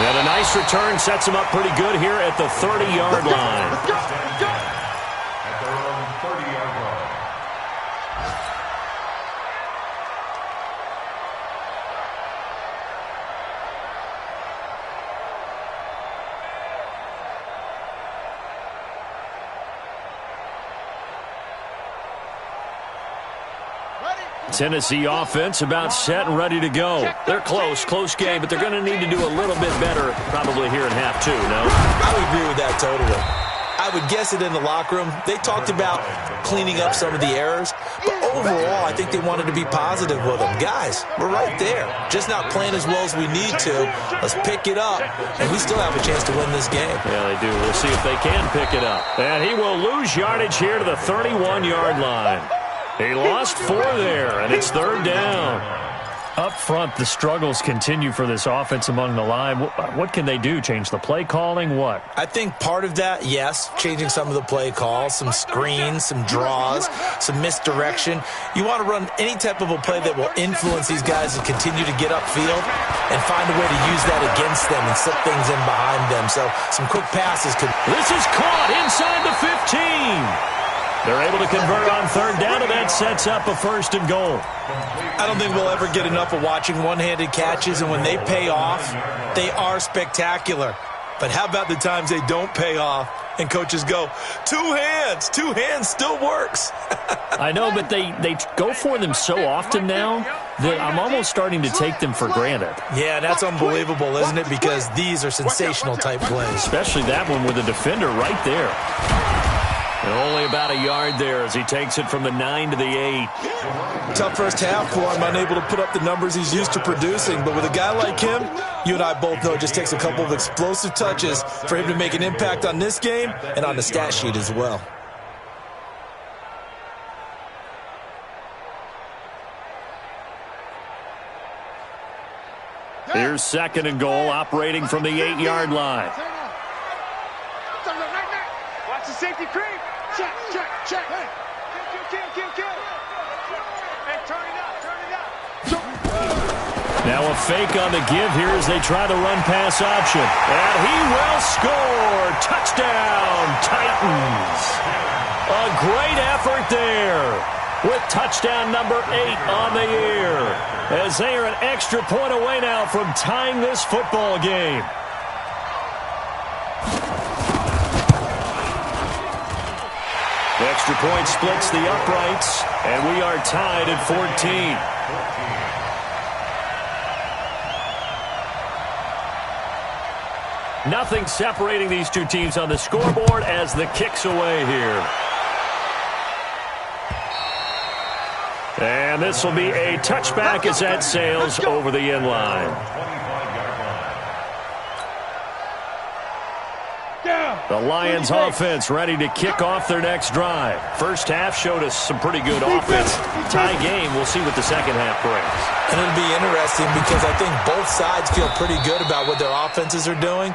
And a nice return sets them up pretty good here at the 30-yard line. At their own 30-yard line. Tennessee offense about set and ready to go. They're close game, but they're going to need to do a little bit better probably here in half 2, no? I would agree with that totally. I would guess it in the locker room. They talked about cleaning up some of the errors, but overall, I think they wanted to be positive with them. Guys, we're right there. Just not playing as well as we need to. Let's pick it up, and we still have a chance to win this game. Yeah, they do. We'll see if they can pick it up. And he will lose yardage here to the 31-yard line. He lost 4 there, and it's 3rd down. Up front, the struggles continue for this offense among the line. What can they do? Change the play calling? What? I think part of that, yes, changing some of the play calls, some screens, some draws, some misdirection. You want to run any type of a play that will influence these guys and continue to get upfield and find a way to use that against them and slip things in behind them. So some quick passes could... This is caught inside the 15. They're able to convert on 3rd down, and that sets up a 1st and goal. I don't think we'll ever get enough of watching one-handed catches, and when they pay off, they are spectacular. But how about the times they don't pay off, and coaches go, 2 hands still works. I know, but they go for them so often now that I'm almost starting to take them for granted. Yeah, that's unbelievable, isn't it? Because these are sensational type plays. Especially that one with the defender right there. And only about a yard there as he takes it from the 9 to the 8. Tough first half for him, unable to put up the numbers he's used to producing. But with a guy like him, you and I both know it just takes a couple of explosive touches for him to make an impact on this game and on the stat sheet as well. Here's second and goal, operating from the 8-yard line. Watch the safety creep. Check, check, check. Hey. Kill. Hey, turn it up. Now a fake on the give here as they try the run-pass option. And he will score. Touchdown, Titans. A great effort there with touchdown number 8 on the year, as they are an extra point away now from tying this football game. The extra point splits the uprights, and we are tied at 14. Nothing separating these two teams on the scoreboard as the kick's away here. And this will be a touchback as that sails over the end line. The Lions offense ready to kick off their next drive. First half showed us some pretty good offense. Tie game, we'll see what the second half brings. And it'll be interesting because I think both sides feel pretty good about what their offenses are doing.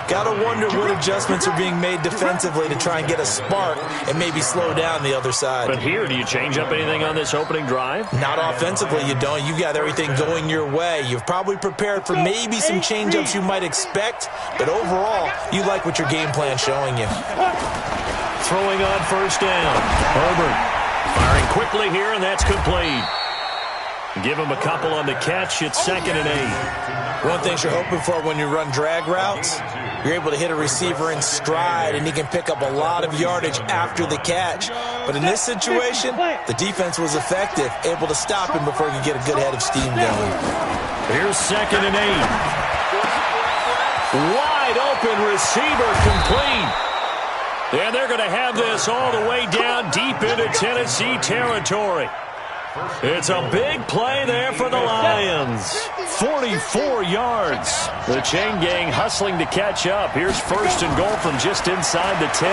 Got to wonder what adjustments are being made defensively to try and get a spark and maybe slow down the other side. But here, do you change up anything on this opening drive? Not offensively, you don't. You got everything going your way. You've probably prepared for maybe some change-ups you might expect, but overall, you like what your game plan's showing you. Throwing on first down. Herbert firing quickly here, and that's complete. Give him a couple on the catch. It's 2nd and 8. One thing you're hoping for when you run drag routes, you're able to hit a receiver in stride, and he can pick up a lot of yardage after the catch. But in this situation, the defense was effective, able to stop him before he could get a good head of steam going. Here's 2nd and 8. Wide open receiver, complete. And they're going to have this all the way down deep into Tennessee territory. It's a big play there for the Lions. 44 yards. The chain gang hustling to catch up. Here's first and goal from just inside the 10.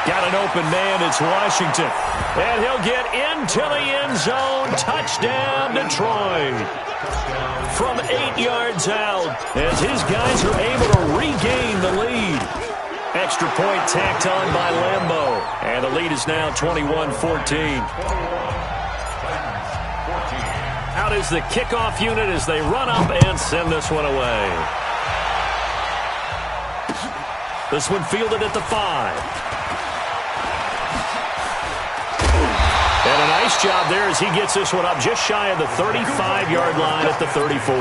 Got an open man. It's Washington. And he'll get into the end zone. Touchdown, Detroit. From 8 yards out, as his guys are able to regain the lead. Extra point tacked on by Lambeau. And the lead is now 21-14. Out is the kickoff unit as they run up and send this one away. This one fielded at the 5. And a nice job there as he gets this one up just shy of the 35-yard line at the 34.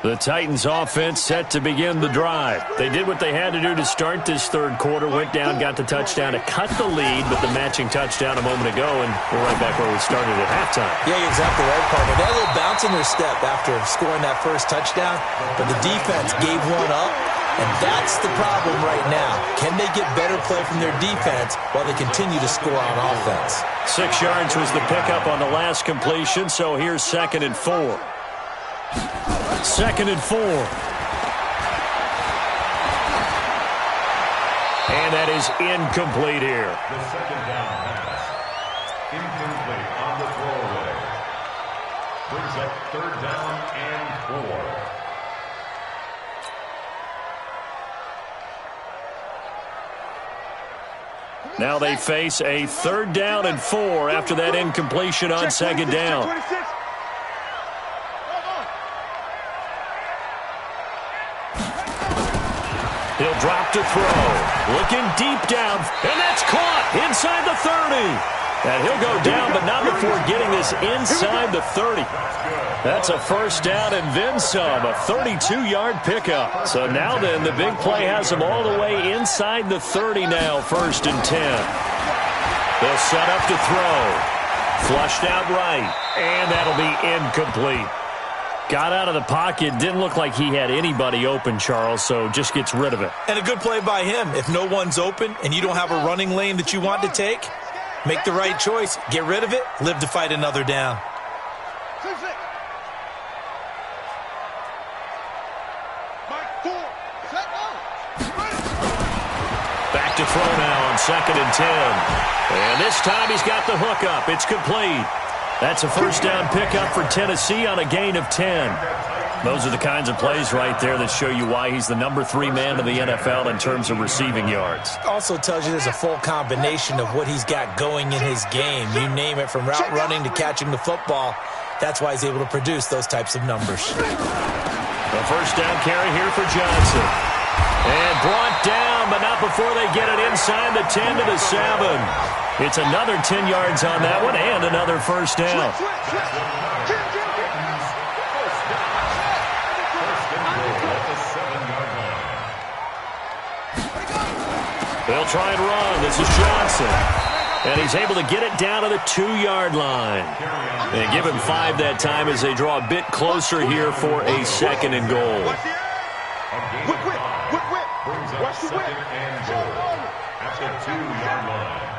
The Titans offense set to begin the drive. They did what they had to do to start this third quarter, went down, got the touchdown to cut the lead, but the matching touchdown a moment ago, and we're right back where we started at halftime. Yeah, you're exactly right, partner. They had a little bounce in their step after scoring that first touchdown, but the defense gave one up, and that's the problem right now. Can they get better play from their defense while they continue to score on offense? 6 yards was the pickup on the last completion, so here's 2nd and 4. 2nd and 4. And that is incomplete here. The second down pass. Incomplete on the throwaway. Brings up 3rd down and 4. Now they face a 3rd down and 4 after that incompletion on 2nd down. He'll drop to throw. Looking deep down. And that's caught inside the 30. And he'll go down, but not before getting this inside the 30. That's a first down and then some. A 32-yard pickup. So now then, the big play has him all the way inside the 30 now. 1st and 10. They'll set up to throw. Flushed out right. And that'll be incomplete. Got out of the pocket. Didn't look like he had anybody open, Charles, so just gets rid of it. And a good play by him. If no one's open and you don't have a running lane that you want to take, make the right choice. Get rid of it. Live to fight another down. 4, set, go. Back to throw now on 2nd and 10. And this time he's got the hookup. It's complete. That's a first down pickup for Tennessee on a gain of 10. Those are the kinds of plays right there that show you why he's the number 3 man in the NFL in terms of receiving yards. Also tells you there's a full combination of what he's got going in his game. You name it, from route running to catching the football. That's why he's able to produce those types of numbers. The first down carry here for Johnson. And brought down, but not before they get it inside the 10 to the 7. It's another 10 yards on that one and another first down. They'll try and run. This is Johnson. And he's able to get it down to the 2-yard line. And give him 5 that time as they draw a bit closer here for a 2nd and goal. Whip. Watch the whip. And goal at the 2-yard line.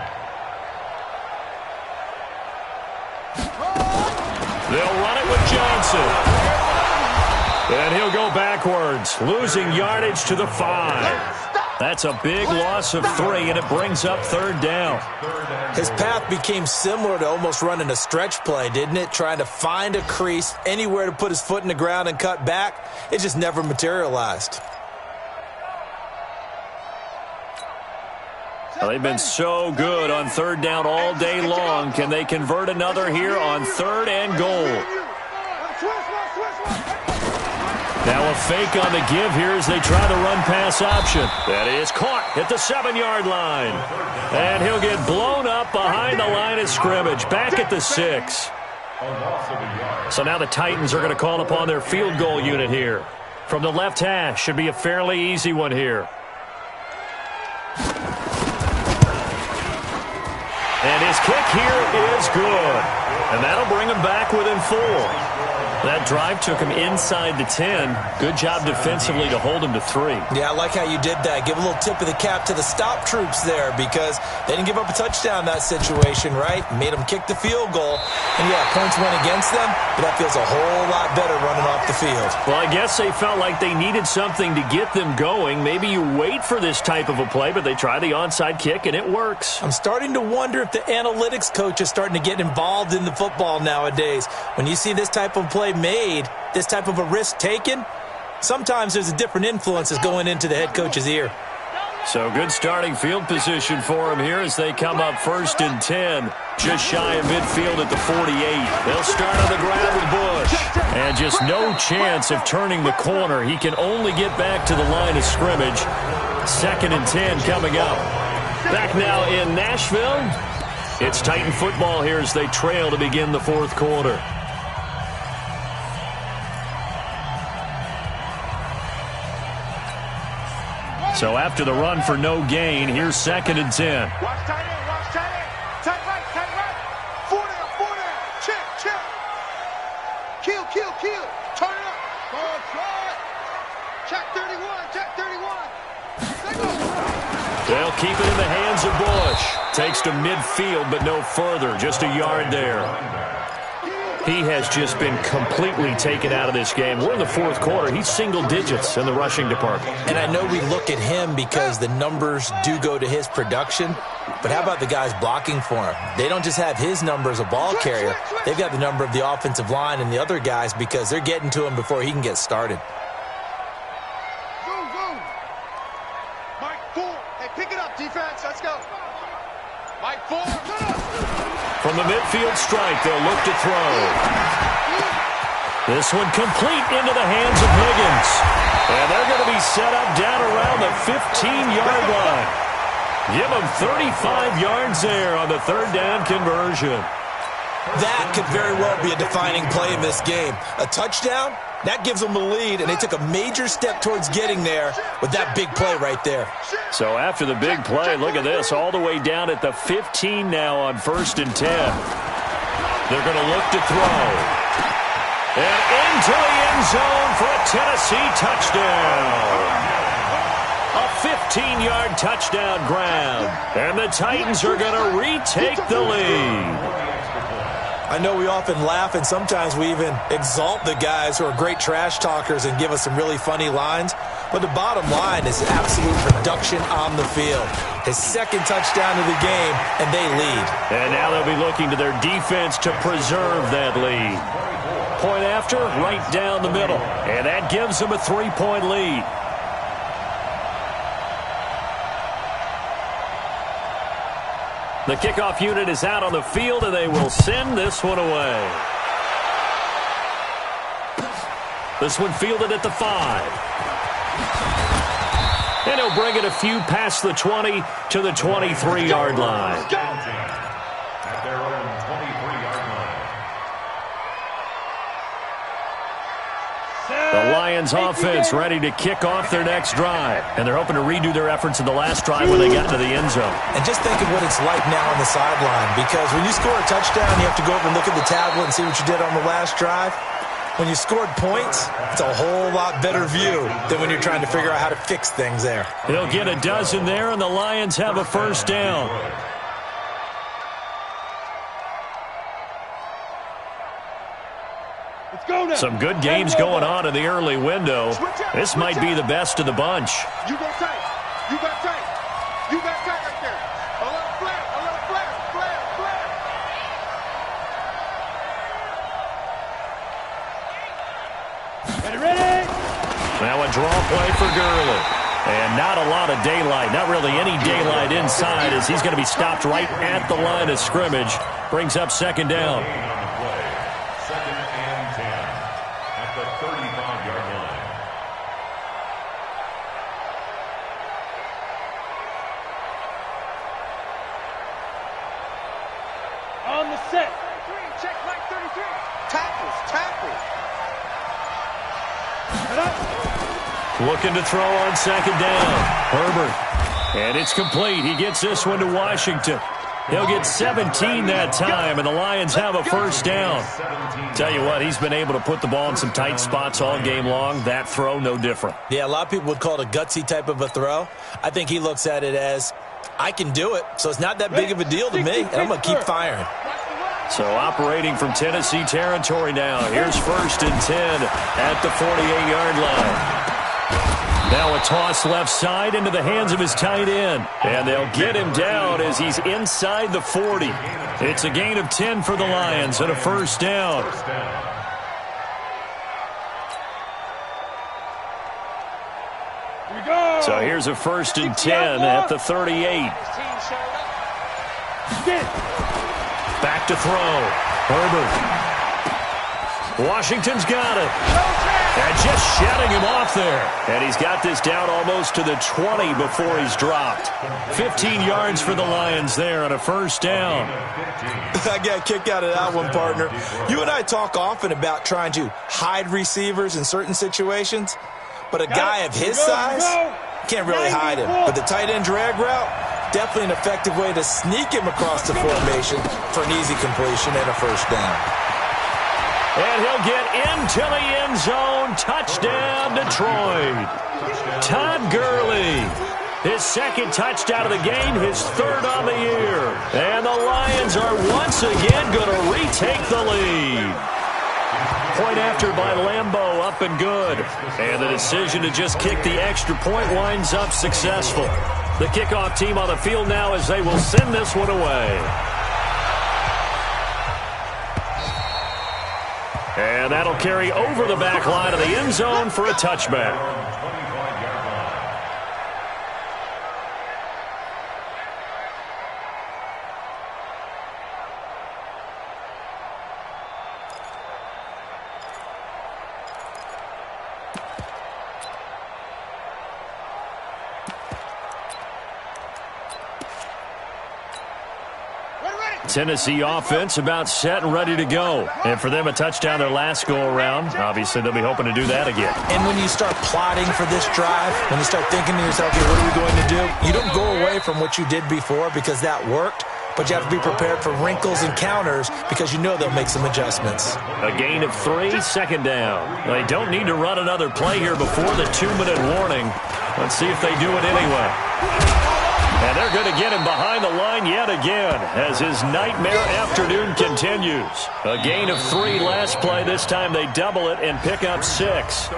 They'll run it with Johnson. And he'll go backwards, losing yardage to the 5. That's a big loss of 3, and it brings up 3rd down. His path became similar to almost running a stretch play, didn't it? Trying to find a crease, anywhere to put his foot in the ground and cut back. It just never materialized. Well, they've been so good on 3rd down all day long. Can they convert another here on 3rd and goal? Now a fake on the give here as they try the run-pass option. That is caught at the 7-yard line. And he'll get blown up behind the line of scrimmage, back at the 6. So now the Titans are going to call upon their field goal unit here. From the left hash, should be a fairly easy one here. And his kick here is good. And that'll bring him back within 4. That drive took him inside the 10. Good job defensively to hold him to 3. Yeah, I like how you did that. Give a little tip of the cap to the stop troops there, because they didn't give up a touchdown in that situation, right? Made them kick the field goal. And, yeah, points went against them, but that feels a whole lot better running off the field. Well, I guess they felt like they needed something to get them going. Maybe you wait for this type of a play, but they try the onside kick, and it works. I'm starting to wonder if the analytics coach is starting to get involved in the football nowadays. When you see this type of play made, this type of a risk taken, sometimes there's a different influence that's going into the head coach's ear. So good starting field position for him here as they come up 1st and 10. Just shy of midfield at the 48. They'll start on the ground with Bush. And just no chance of turning the corner. He can only get back to the line of scrimmage. 2nd and 10 coming up. Back now in Nashville. It's Titan football here as they trail to begin the 4th quarter. So after the run for no gain, here's 2nd and 10. Watch tight end, watch tight end. Tight right. 4 down. Check. Kill. Turn it up. Ball try. Check 31. They'll keep it in the hands of Bush. Takes to midfield, but no further. Just a yard there. He has just been completely taken out of this game. We're in the 4th quarter. He's single digits in the rushing department. And I know we look at him because the numbers do go to his production, but how about the guys blocking for him? They don't just have his number as a ball carrier. They've got the number of the offensive line and the other guys because they're getting to him before he can get started. Go. Mike 4. Hey, pick it up, defense. Let's go. Mike 4. From the midfield strike, they'll look to throw. This one complete into the hands of Higgins. And they're going to be set up down around the 15-yard line. Give them 35 yards there on the 3rd down conversion. That could very well be a defining play in this game. A touchdown, that gives them the lead, and they took a major step towards getting there with that big play right there. So after the big play, look at this, all the way down at the 15 now on 1st and 10. They're going to look to throw. And into the end zone for a Tennessee touchdown. A 15-yard touchdown grab. And the Titans are going to retake the lead. I know we often laugh, and sometimes we even exalt the guys who are great trash talkers and give us some really funny lines. But the bottom line is absolute production on the field. His second touchdown of the game, and they lead. And now they'll be looking to their defense to preserve that lead. Point after, right down the middle. And that gives them a 3-point lead. The kickoff unit is out on the field, and they will send this one away. This one fielded at the 5. And he'll bring it a few past the 20 to the 23-yard line. At their own 23-yard line. The Lions offense ready to kick off their next drive. And they're hoping to redo their efforts in the last drive when they got to the end zone. And just think of what it's like now on the sideline, because when you score a touchdown, you have to go over and look at the tablet and see what you did on the last drive. When you scored points, it's a whole lot better view than when you're trying to figure out how to fix things there. They'll get a dozen there, and the Lions have a first down. Let's go now. Some good games going on in the early window. This might be the best of the bunch. You got tight. You got tight. You got tight right there. A little flare. A little flare. Flare. Flare. Ready? Now a draw play for Gurley. And not a lot of daylight, not really any daylight inside, as he's going to be stopped right at the line of scrimmage. Brings up second down. Second and 10 at the 35-yard line. On the set. 33. Check like 33. Tackles. Looking to throw on second down. Herbert. And it's complete. He gets this one to Washington. He'll get 17 that time, and the Lions have a first down. Tell you what, he's been able to put the ball in some tight spots all game long. That throw, no different. Yeah, a lot of people would call it a gutsy type of a throw. I think he looks at it as, I can do it, so it's not that big of a deal to me, and I'm going to keep firing. So operating from Tennessee territory now. Here's first and 10 at the 48-yard line. Now a toss left side into the hands of his tight end. And they'll get him down as he's inside the 40. It's a gain of 10 for the Lions and a first down. So here's a first and 10 at the 38. Back to throw. Herbert. Washington's got it. And just shutting him off there. And he's got this down almost to the 20 before he's dropped. 15 yards for the Lions there on a first down. I got a kick out of that one, partner. You and I talk often about trying to hide receivers in certain situations, but a guy of his size can't really hide him. But the tight end drag route, definitely an effective way to sneak him across the formation for an easy completion and a first down. And he'll get into the end zone. Touchdown, Detroit. Todd Gurley. His second touchdown of the game, his third on the year. And the Lions are once again going to retake the lead. Point after by Lambeau, up and good. And the decision to just kick the extra point winds up successful. The kickoff team on the field now as they will send this one away. And that'll carry over the back line of the end zone for a touchback. Tennessee offense about set and ready to go. And for them, a touchdown their last go-around. Obviously, they'll be hoping to do that again. And when you start plotting for this drive, when you start thinking to yourself, okay, what are we going to do? You don't go away from what you did before because that worked, but you have to be prepared for wrinkles and counters because you know they'll make some adjustments. A gain of 3, second down. They don't need to run another play here before the 2-minute warning. Let's see if they do it anyway. And they're going to get him behind the line yet again as his nightmare afternoon continues. A gain of 3 last play. This time they double it and pick up 6.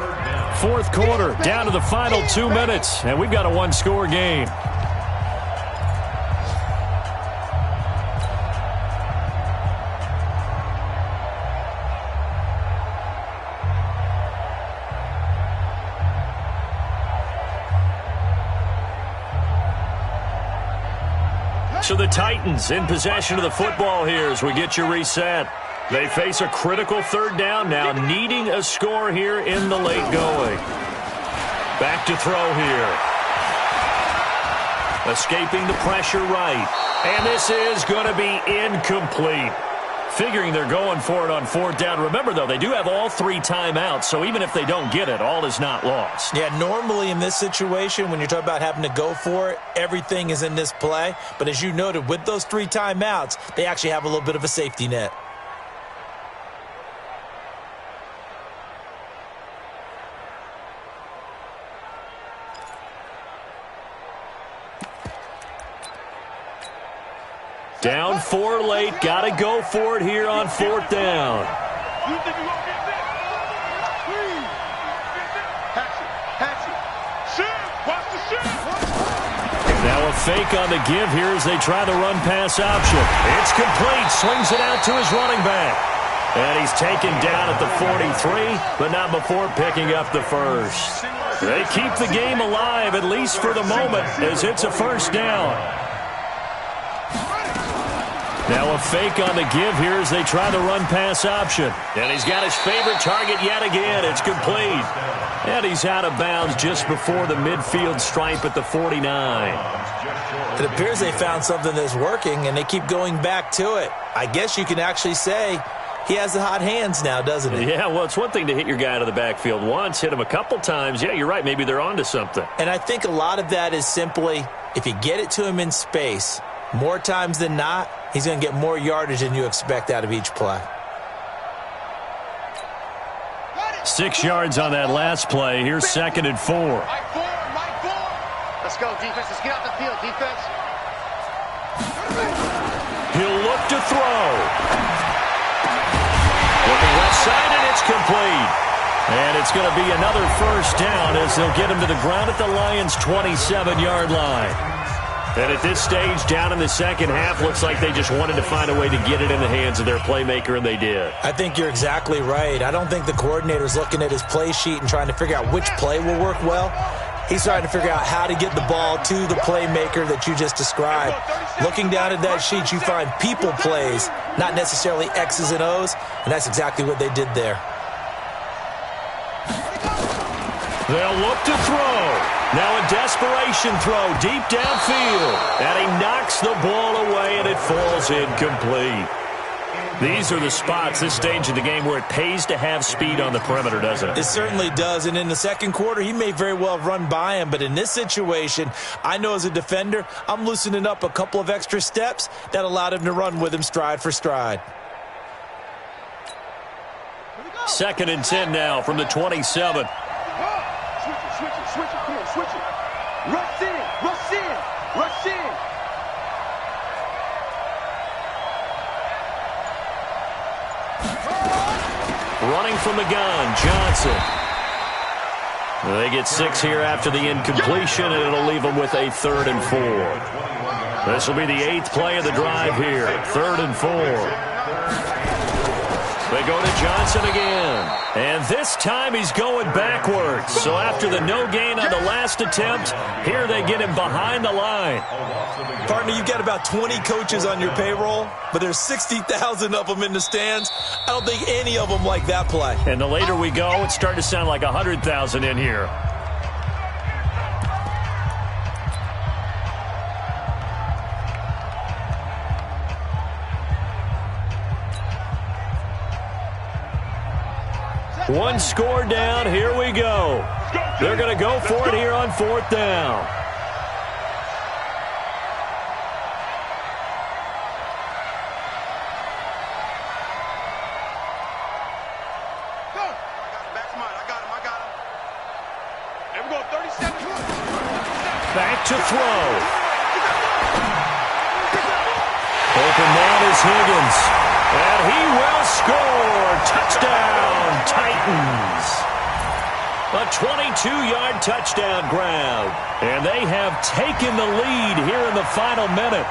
Fourth quarter, down to the final 2 minutes, and we've got a one-score game. So the Titans in possession of the football here as we get you reset. They face a critical third down now, needing a score here in the late going. Back to throw here. Escaping the pressure right. And this is going to be incomplete. Figuring they're going for it on fourth down. Remember, though, they do have all 3 timeouts, so even if they don't get it, all is not lost. Yeah, normally in this situation, when you're talking about having to go for it, everything is in this play. But as you noted, with those 3 timeouts, they actually have a little bit of a safety net. Down 4 late. Got to go for it here on fourth down. You think you're going to get this? Please. Hatch it. Shoot. Watch the shoot. Now a fake on the give here as they try the run-pass option. It's complete. Slings it out to his running back. And he's taken down at the 43, but not before picking up the first. They keep the game alive, at least for the moment, as it's a first down. Now a fake on the give here as they try the run-pass option. And he's got his favorite target yet again. It's complete. And he's out of bounds just before the midfield stripe at the 49. It appears they found something that's working, and they keep going back to it. I guess you can actually say he has the hot hands now, doesn't he? Yeah, well, it's one thing to hit your guy out of the backfield once, hit him a couple times. Yeah, you're right. Maybe they're onto something. And I think a lot of that is simply if you get it to him in space, more times than not, he's going to get more yardage than you expect out of each play. 6 yards on that last play. Here's 2nd and 4. Let's go, defense. Let's get out the field, defense. He'll look to throw. Looking left side, and it's complete. And it's going to be another first down as they'll get him to the ground at the Lions' 27-yard line. And at this stage, down in the second half, looks like they just wanted to find a way to get it in the hands of their playmaker, and they did. I think you're exactly right. I don't think the coordinator's looking at his play sheet and trying to figure out which play will work well. He's trying to figure out how to get the ball to the playmaker that you just described. Looking down at that sheet, you find people plays, not necessarily X's and O's, and that's exactly what they did there. They'll look to throw. Now a desperation throw deep downfield. And he knocks the ball away, and it falls incomplete. These are the spots, this stage of the game, where it pays to have speed on the perimeter, doesn't it? It certainly does. And in the second quarter, he may very well run by him. But in this situation, I know as a defender, I'm loosening up a couple of extra steps that allowed him to run with him stride for stride. 2nd and 10 now from the 27. Switch it. Come on, switch it. Rush in. Running from the gun, Johnson. They get 6 here after the incompletion, and it'll leave them with a 3rd and 4. This will be the 8th play of the drive here. 3rd and 4. They go to Johnson again. And this time he's going backwards. So after the no gain on the last attempt, here they get him behind the line. Partner, you've got about 20 coaches on your payroll, but there's 60,000 of them in the stands. I don't think any of them like that play. And the later we go, it's starting to sound like 100,000 in here. One score down. Here we go. They're going to go for it here on fourth down. Back to throw. open man is Higgins. And he will score. Touchdown, Titans. A 22-yard touchdown grab. And they have taken the lead here in the final minute.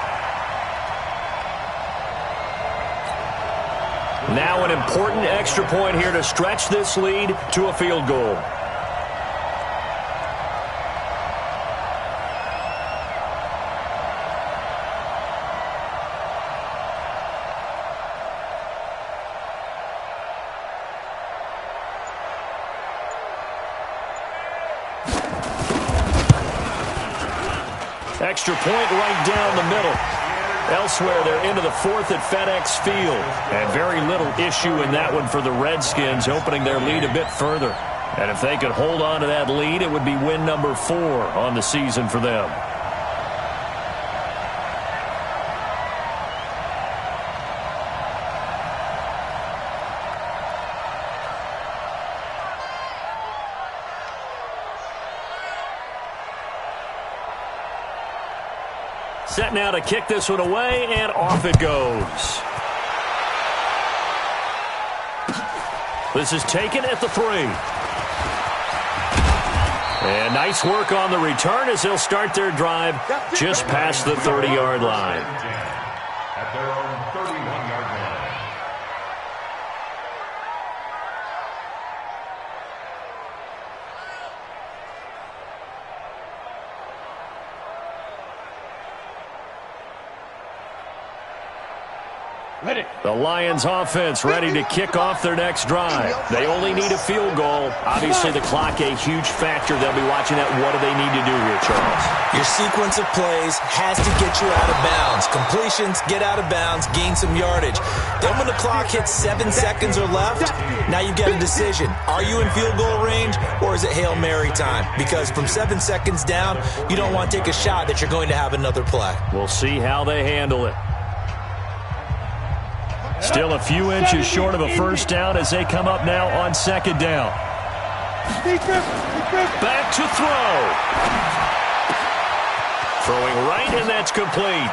Now an important extra point here to stretch this lead to a field goal. Extra point right down the middle. Elsewhere, they're into the fourth at FedEx Field. And very little issue in that one for the Redskins, opening their lead a bit further. And if they could hold on to that lead, it would be win number 4 on the season for them. Set now to kick this one away, and off it goes. This is taken at the 3. And nice work on the return as they'll start their drive just past the 30-yard line. At their own 31-yard line. The Lions offense ready to kick off their next drive. They only need a field goal. Obviously, the clock a huge factor. They'll be watching that. What do they need to do here, Charles? Your sequence of plays has to get you out of bounds. Completions, get out of bounds, gain some yardage. Then when the clock hits 7 seconds or left, now you get a decision. Are you in field goal range or is it Hail Mary time? Because from 7 seconds down, you don't want to take a shot that you're going to have another play. We'll see how they handle it. Still a few inches short of a first down as they come up now on second down. Back to throw. Throwing right, and that's complete.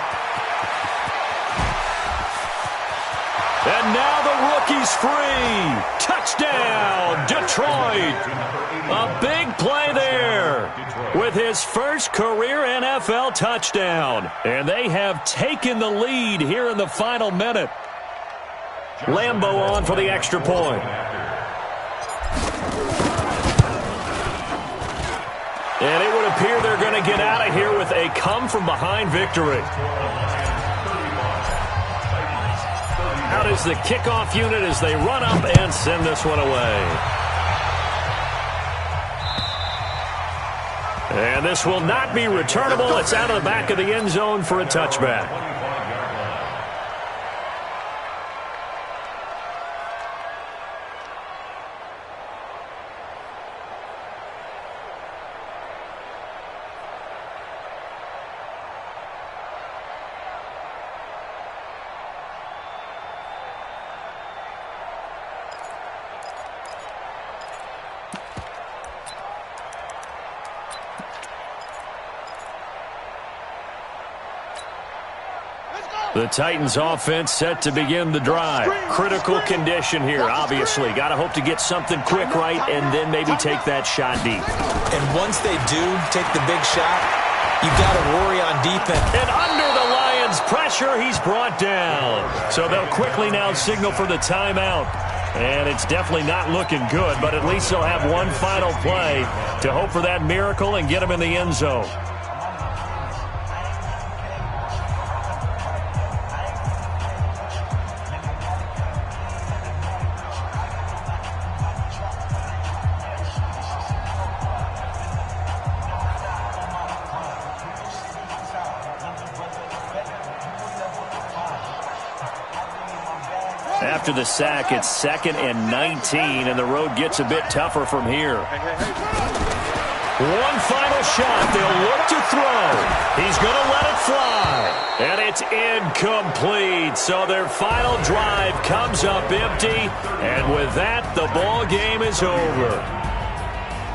And now the rookie's free. Touchdown, Detroit. A big play there with his first career NFL touchdown. And they have taken the lead here in the final minute. Lambeau on for the extra point. And it would appear they're going to get out of here with a come-from-behind victory. Out is the kickoff unit as they run up and send this one away. And this will not be returnable. It's out of the back of the end zone for a touchback. The Titans offense set to begin the drive. Critical condition here, obviously. Got to hope to get something quick right and then maybe take that shot deep. And once they do take the big shot, you've got to worry on defense. And under the Lions' pressure, he's brought down. So they'll quickly now signal for the timeout. And it's definitely not looking good, but at least they'll have one final play to hope for that miracle and get him in the end zone. After the sack, it's 2nd and 19, and the road gets a bit tougher from here. One final shot. They'll look to throw. He's going to let it fly. And it's incomplete. So their final drive comes up empty. And with that, the ball game is over.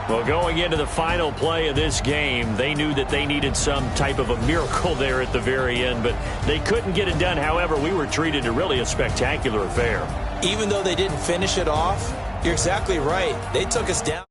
Well, going into the final play of this game, they knew that they needed some type of a miracle there at the very end, but they couldn't get it done. However, we were treated to really a spectacular affair. Even though they didn't finish it off, you're exactly right. They took us down.